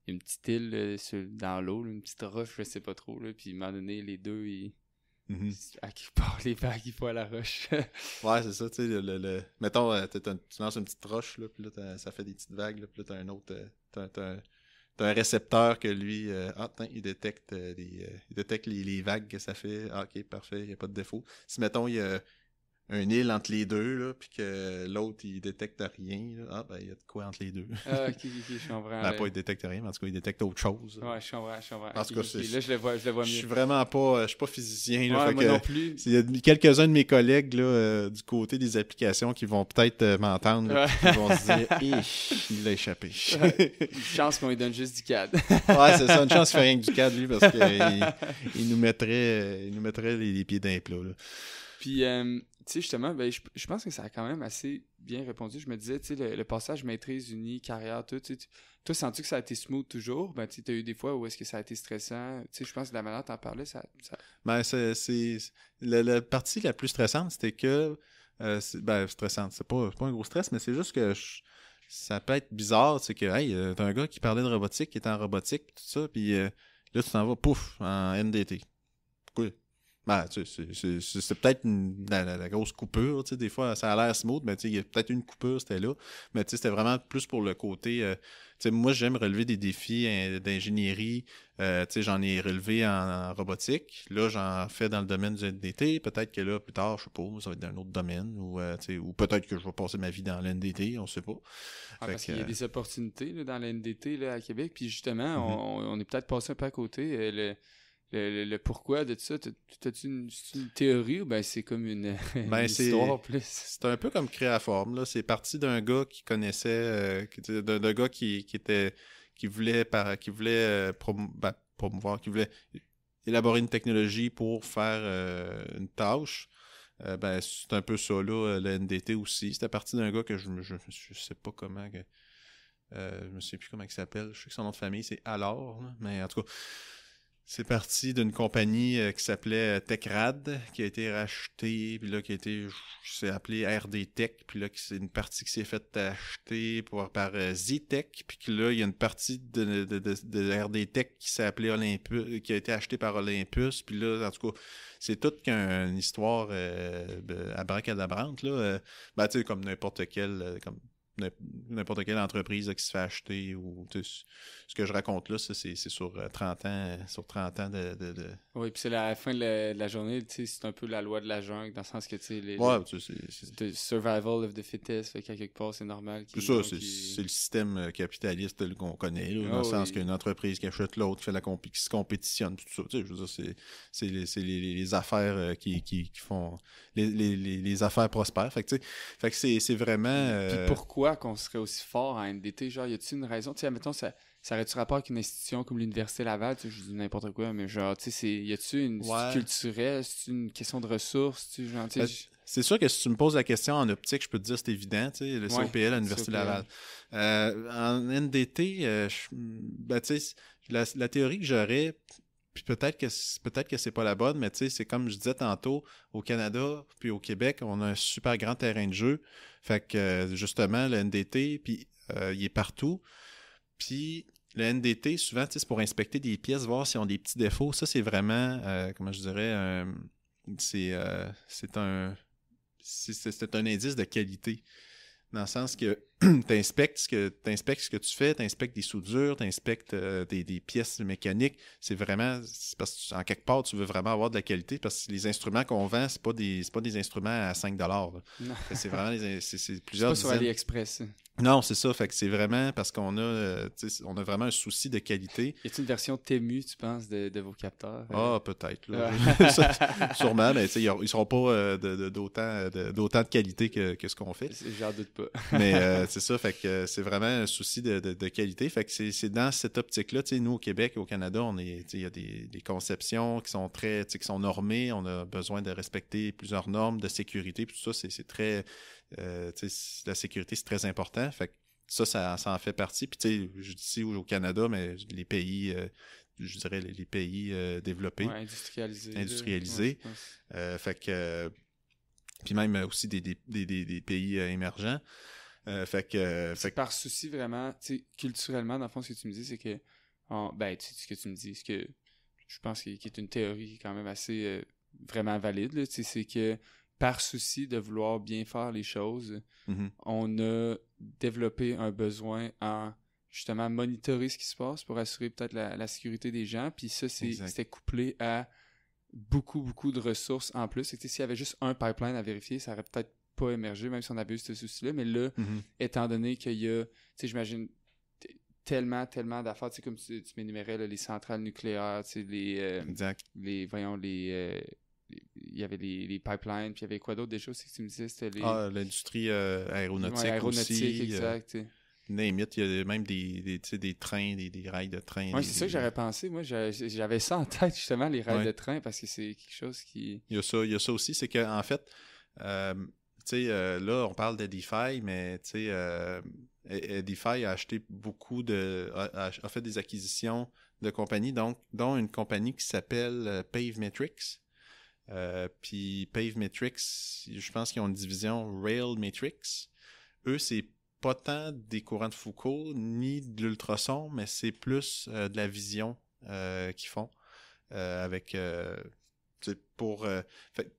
une petite île dans l'eau, là, une petite roche, je sais pas trop. Là, puis à un moment donné, les deux, à qui part les vagues, il faut à la roche. Ouais, c'est ça. Tu sais, mettons, tu lances une petite roche, là, puis là, ça fait des petites vagues. Là, puis là, t'as un autre... T'as un récepteur que lui, il détecte les vagues que ça fait. Ok, parfait, il n'y a pas de défaut. Si, mettons, il y a un île entre les deux, là, puis que l'autre, il détecte rien, là, il y a de quoi entre les deux. Ok, je comprends. Pas il détecte rien, mais en tout cas, il détecte autre chose. Ouais, je comprends. En tout cas, là, je le vois mieux. Je suis vraiment pas, je suis pas physicien, là. Ouais, fait moi que, non plus. Il y a quelques-uns de mes collègues, là, du côté des applications qui vont peut-être m'entendre, là, qui vont se dire, il l'a échappé. Une chance qu'on lui donne juste du CAD. Ouais, c'est ça, une chance qu'il fait rien que du CAD, lui, parce qu'il nous mettrait les pieds d'un plat, là. Puis, tu sais, justement, je pense que ça a quand même assez bien répondu. Je me disais, tu sais, le passage maîtrise, uni, carrière, tout, tu sais, toi, sens-tu que ça a été smooth toujours? Ben, tu sais, t'as eu des fois où est-ce que ça a été stressant? Tu sais, je pense que la manière dont t'en parlais, ça... Ben, c'est... La partie la plus stressante, c'était que... stressante, c'est pas un gros stress, mais c'est juste que ça peut être bizarre, c'est que, hey, t'as un gars qui parlait de robotique, qui était en robotique, tout ça, puis là, tu t'en vas, pouf, en NDT. Pourquoi? Ben, tu sais, c'est peut-être la grosse coupure, tu sais, des fois, ça a l'air smooth, mais tu sais, il y a peut-être une coupure, c'était là, mais tu sais, c'était vraiment plus pour le côté, tu sais, moi, j'aime relever des défis d'ingénierie, tu sais, j'en ai relevé en robotique, là, j'en fais dans le domaine du NDT, peut-être que là, plus tard, je sais pas, ça va être dans un autre domaine, ou, tu sais, ou peut-être que je vais passer ma vie dans l'NDT, on sait pas. Parce qu'il y a des opportunités là, dans l'NDT là, à Québec, puis justement, on est peut-être passé un peu à côté, le pourquoi de tout ça, t'as-tu une théorie ou ben c'est comme une histoire plus? C'est un peu comme Créaforme, là. C'est parti d'un gars qui connaissait, d'un gars qui voulait promouvoir, qui voulait élaborer une technologie pour faire une tâche. C'est un peu ça, là, le NDT aussi. C'était parti d'un gars que je sais pas comment, je me sais plus comment il s'appelle. Je sais que son nom de famille, c'est Alors, là, mais en tout cas... C'est parti d'une compagnie qui s'appelait TechRad, qui a été rachetée, puis là, c'est appelé RD Tech, puis là, c'est une partie qui s'est faite acheter par Z-Tech, puis que là, il y a une partie de RD Tech qui s'est appelée Olympus, qui a été achetée par Olympus, puis là, en tout cas, c'est toute une histoire abracadabrante, là. Ben, tu sais, comme n'importe quelle, n'importe quelle entreprise là, qui se fait acheter ou ce que je raconte là, ça, c'est sur 30 ans de... Oui, puis c'est la fin de la journée, tu sais, c'est un peu la loi de la jungle, dans le sens que, tu sais, Ouais, c'est survival of the fittest, fait qu'à quelque part, c'est normal. C'est ça, c'est le système capitaliste qu'on connaît, là, dans le sens qu'il y a une entreprise qui achète l'autre, qui fait qui se compétitionne, tout ça, tu sais, je veux dire, c'est les affaires qui font... Les affaires prospèrent, fait que, tu sais, c'est vraiment... Puis pourquoi qu'on serait aussi fort en NDT? Genre, y a-t-il une raison? Tu sais, admettons, ça aurait-tu rapport avec une institution comme l'Université Laval? Tu sais, je dis n'importe quoi, mais genre, tu sais, y a-tu une culturelle? C'est une question de ressources? Tu sais, genre, tu sais... C'est sûr que si tu me poses la question en optique, je peux te dire c'est évident, tu sais, le COPL à l'Université Laval. En NDT, ben, tu sais, la théorie que j'aurais, puis peut-être que c'est pas la bonne, mais tu sais, c'est comme je disais tantôt, au Canada puis au Québec, on a un super grand terrain de jeu. Fait que justement, le NDT, puis il est partout. Puis le NDT, souvent, c'est pour inspecter des pièces, voir s'ils ont des petits défauts. Ça, c'est vraiment, comment je dirais, c'est un indice de qualité. Dans le sens que tu inspectes ce que tu fais, tu inspectes des soudures, tu inspectes des pièces mécaniques. C'est parce que en quelque part, tu veux vraiment avoir de la qualité parce que les instruments qu'on vend, c'est pas des instruments à 5 $. C'est vraiment c'est plusieurs dizaines. C'est pas sur AliExpress. Non, c'est ça. Fait que c'est vraiment parce qu'on a, on a vraiment un souci de qualité. Y a-t-il une version TEMU, tu penses, de vos capteurs? Ah, peut-être. Sûrement, mais ils seront pas d'autant de qualité que ce qu'on fait. J'en doute pas. Mais c'est ça, fait que c'est vraiment un souci de qualité. Fait que c'est dans cette optique-là, nous au Québec et au Canada, il y a des conceptions qui sont qui sont normées. On a besoin de respecter plusieurs normes de sécurité. Puis tout ça, c'est très... la sécurité, c'est très important. Fait que ça en fait partie. Puis tu sais, je dis ici au Canada, mais les pays... je dirais les pays développés. Ouais, industrialisés. Fait que... puis même aussi des pays émergents. C'est par souci vraiment, tu sais, culturellement, dans le fond, ce que tu me dis, c'est que, ben, tu sais, ce que tu me dis, ce que je pense qui est une théorie quand même assez vraiment valide, là, tu sais, c'est que par souci de vouloir bien faire les choses, on a développé un besoin en justement monitorer ce qui se passe pour assurer peut-être la sécurité des gens, puis ça, c'était couplé à beaucoup de ressources en plus. Et s'il y avait juste un pipeline à vérifier, ça aurait peut-être pas émergé, même si on avait eu ce souci-là. Mais là, étant donné qu'il y a, tu sais, j'imagine tellement d'affaires, tu sais, comme tu m'énumérais, là, les centrales nucléaires, tu sais, il y avait les pipelines, puis il y avait quoi d'autre des choses, c'est que tu me disais, c'était les... Ah, l'industrie aéronautique, ouais, aéronautique aussi. Exact. Name it, il y a même des trains, des rails de train. Oui, c'est ça que j'aurais pensé. Moi, j'avais ça en tête, justement, les rails de train, parce que c'est quelque chose qui... Il y a ça aussi, c'est qu'en fait, tu sais, là, on parle d'Edify, mais tu sais, Edify a acheté a fait des acquisitions de compagnies, dont une compagnie qui s'appelle PaveMetrics. Puis PaveMetrics, je pense qu'ils ont une division RailMetrics. Eux, c'est pas tant des courants de Foucault ni de l'ultrason, mais c'est plus de la vision qu'ils font avec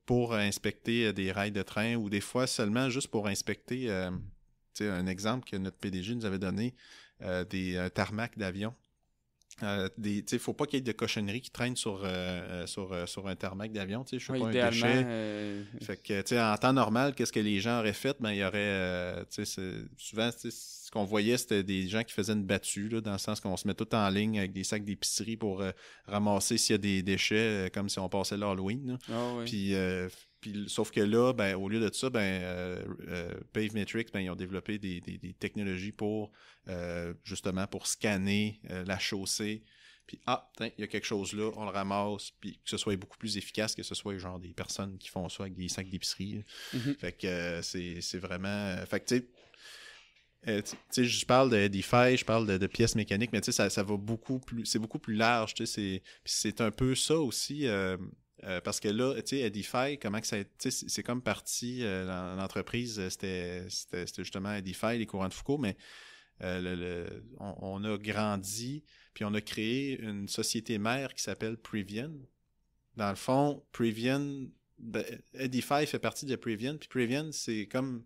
pour inspecter des rails de train ou des fois seulement juste pour inspecter un exemple que notre PDG nous avait donné des tarmacs d'avion. Faut pas qu'il y ait de cochonneries qui traînent sur un tarmac d'avion, je sais pas, un déchet. Fait que, en temps normal, qu'est-ce que les gens auraient fait? Ben, il y aurait, souvent, ce qu'on voyait, c'était des gens qui faisaient une battue, là, dans le sens qu'on se met tout en ligne avec des sacs d'épicerie pour ramasser s'il y a des déchets, comme si on passait l'Halloween. Puis, sauf que là, ben, au lieu de ça, PaveMetrics, ben, ils ont développé des technologies pour justement pour scanner la chaussée. Puis, il y a quelque chose là, on le ramasse, puis que ce soit beaucoup plus efficace que ce soit genre des personnes qui font ça avec des sacs d'épicerie. Fait que c'est vraiment... Fait que tu sais, tu sais, je parle de Edify, je parle de pièces mécaniques, mais tu sais, ça va beaucoup plus, c'est beaucoup plus large, tu sais, c'est un peu ça aussi, parce que là, tu sais, Edify, comment que ça, tu sais, c'est comme parti, l'entreprise, c'était justement Edify, les courants de Foucault, mais on a grandi, puis on a créé une société mère qui s'appelle Previan. Dans le fond, Previan, Edify fait partie de Previan, puis Previan, c'est comme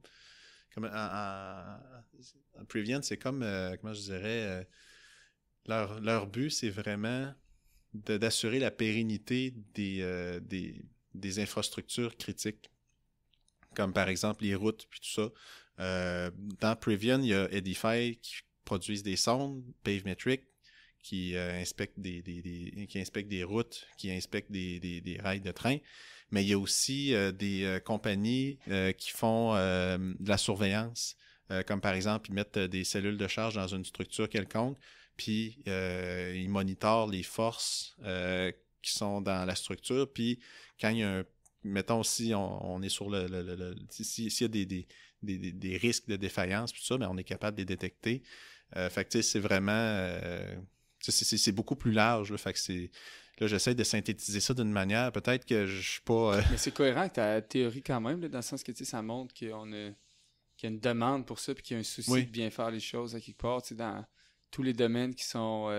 Previan, c'est comme, comment je dirais, leur but, c'est vraiment d'assurer la pérennité des infrastructures critiques, comme par exemple les routes, puis tout ça. Dans Previan, il y a Edify qui produisent des sondes, Pavemetric, qui inspectent qui inspectent des routes, qui inspectent des rails de train. Mais il y a aussi des compagnies qui font de la surveillance, comme par exemple, ils mettent des cellules de charge dans une structure quelconque, puis ils monitorent les forces qui sont dans la structure, puis quand il y a mettons si on est sur s'il y a des risques de défaillance, puis tout ça, mais on est capable de les détecter. Fait que tu sais, c'est vraiment... c'est beaucoup plus large, là, fait que c'est... Là, j'essaie de synthétiser ça d'une manière. Peut-être que je suis pas... Mais c'est cohérent avec ta théorie quand même, là, dans le sens que ça montre qu'il y a une demande pour ça, puis qu'il y a un souci de bien faire les choses à quelque part, dans tous les domaines qui sont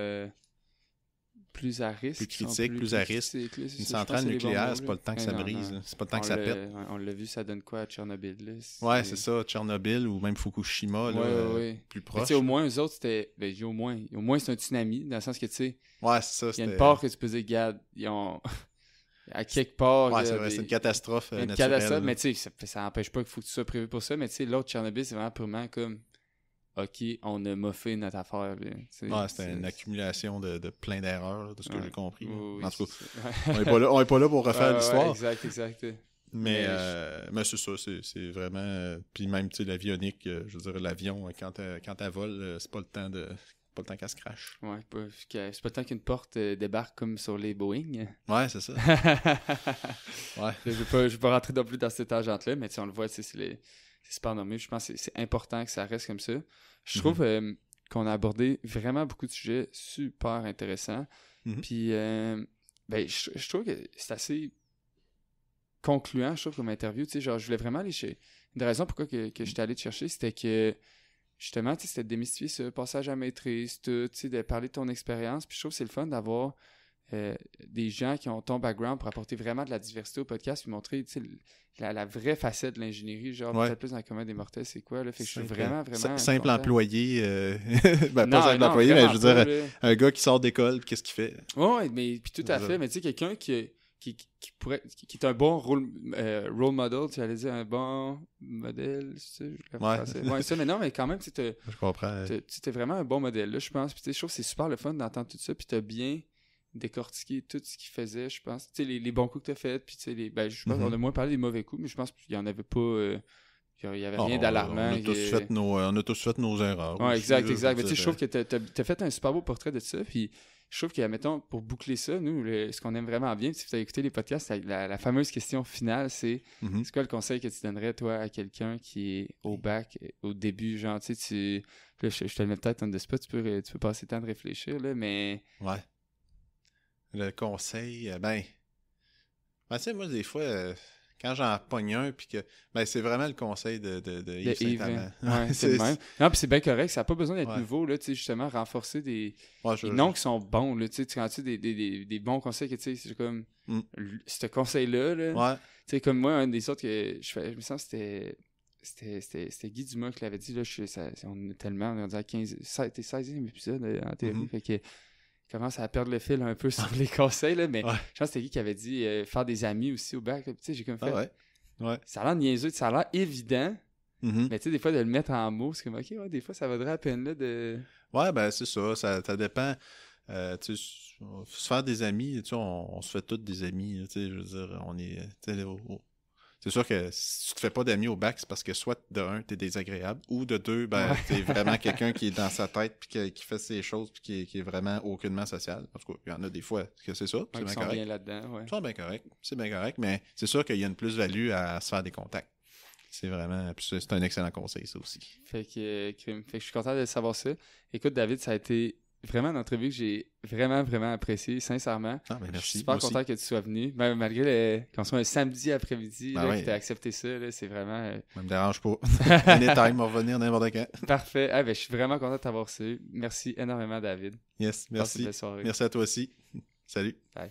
plus à risque. Plus critiques, plus à risque. Une centrale nucléaire, c'est pas le temps que ça brise. C'est pas le temps que ça pète. On l'a vu, ça donne quoi à Tchernobyl? Là, ouais, c'est ça. Tchernobyl ou même Fukushima, là, plus proche. Mais au moins, eux autres, c'était... Ben, au moins, c'est un tsunami, dans le sens que, tu sais... Ouais, c'est ça. Il y a une part que tu peux dire, regarde, ils ont... à quelque part... Ouais, c'est vrai, c'est une catastrophe naturelle. Une catastrophe, mais tu sais, ça n'empêche pas qu'il faut que tu sois prévu pour ça, mais tu sais, l'autre Tchernobyl, c'est vraiment purement comme... OK, on a moffé notre affaire. Ouais, c'était une accumulation de plein d'erreurs, de ce que j'ai compris. Oui, en tout cas, on est pas là pour refaire l'histoire. Exact. Mais c'est ça, c'est vraiment... puis même, tu sais, l'avionique, je veux dire, l'avion, quand elle vole, c'est pas le temps qu'elle se crache. Ouais, c'est pas le temps qu'une porte débarque comme sur les Boeing. Ouais, c'est ça. Ouais. Je vais pas rentrer non plus dans cette tangente-là, mais on le voit, c'est super normal. Je pense que c'est important que ça reste comme ça. Je trouve qu'on a abordé vraiment beaucoup de sujets super intéressants. Puis, je trouve que c'est assez concluant, je trouve, comme interview. Tu sais, genre, je voulais vraiment aller chez... Une des raisons pourquoi que j'étais allé te chercher, c'était que, justement, tu sais, c'était de démystifier ce passage à maîtrise, tout, tu sais, de parler de ton expérience. Puis je trouve que c'est le fun d'avoir des gens qui ont ton background pour apporter vraiment de la diversité au podcast puis montrer, tu sais, la vraie facette de l'ingénierie, genre peut-être plus dans le commun des mortels, c'est quoi, là? Fait que je suis vraiment simple content. Employé, pas simple employé, mais je veux dire, un gars qui sort d'école, qu'est-ce qu'il fait? Ouais, mais puis tout à fait, mais tu sais, quelqu'un qui est un bon role model, tu allais dire un bon modèle, tu sais, ouais, ça, mais non, mais quand même, tu sais, je comprends. T'es vraiment un bon modèle, là, je pense, puis tu sais, je trouve que c'est super le fun d'entendre tout ça, puis t'as bien décortiquer tout ce qu'il faisait, je pense. Tu sais, les bons coups que t'as fait, puis tu sais, je pense qu'on a moins parlé des mauvais coups, mais je pense qu'il y en avait pas... il y avait rien d'alarmant. On a tous fait nos erreurs. Ouais, exact. Mais tu sais, je trouve que t'as fait un super beau portrait de ça, puis je trouve que, mettons, pour boucler ça, nous, ce qu'on aime vraiment bien, si vous avez écouté les podcasts, la fameuse question finale, c'est c'est quoi le conseil que tu donnerais, toi, à quelqu'un qui est au bac, au début, genre, tu sais, là, je te le mets peut-être on the spot, tu peux passer le temps de réfléchir, là, mais... Ouais. Le conseil, tu sais, moi, des fois, quand j'en pogne un, puis que, c'est vraiment le conseil de Yves Saint-Amand. Ouais, c'est le même. Non, puis c'est bien correct, ça n'a pas besoin d'être nouveau, là, tu sais, justement, renforcer des noms qui sont bons, là, tu sais, quand tu des bons conseils, que, tu sais, c'est comme, ce conseil-là, là, tu sais, comme moi, un des autres que je me sens, c'était Guy Dumas qui l'avait dit, là, on est tellement, on dirait 16e épisode en théorie, fait que commence à perdre le fil un peu sur les conseils, là, mais je pense que c'était Guy qui avait dit faire des amis aussi au bac. Tu sais, j'ai comme fait... Ça a l'air niaiseux, ça a l'air évident, mais tu sais, des fois, de le mettre en mots, c'est comme, OK, des fois, ça vaudrait la peine, là, de... Ouais, c'est ça, ça dépend. Tu sais, se faire des amis, tu sais, on se fait tous des amis, tu sais, je veux dire, on est... C'est sûr que si tu te fais pas d'amis au bac, c'est parce que soit de un, t'es désagréable, ou de deux, t'es vraiment quelqu'un qui est dans sa tête puis qui fait ses choses puis qui est vraiment aucunement social. En tout cas, il y en a des fois que c'est ça, c'est bien correct. Bien là-dedans, c'est bien correct, mais c'est sûr qu'il y a une plus-value à se faire des contacts. C'est vraiment... Puis c'est un excellent conseil, ça aussi. Fait que je suis content de savoir ça. Écoute, David, ça a été vraiment une entrevue que j'ai vraiment, vraiment appréciée, sincèrement. Ah, ben Je merci. suis super Moi aussi. content que tu sois venu. Même malgré qu'on soit un samedi après-midi, Ben là, ouais. que tu as accepté ça, là, c'est vraiment Ça me dérange pas. Anytime, on va revenir n'importe quand. parfait. Ah, ben, je suis vraiment content de t'avoir reçu. Merci énormément, David. Yes, Passe une merci. belle soirée. Merci à toi aussi. Salut. Bye.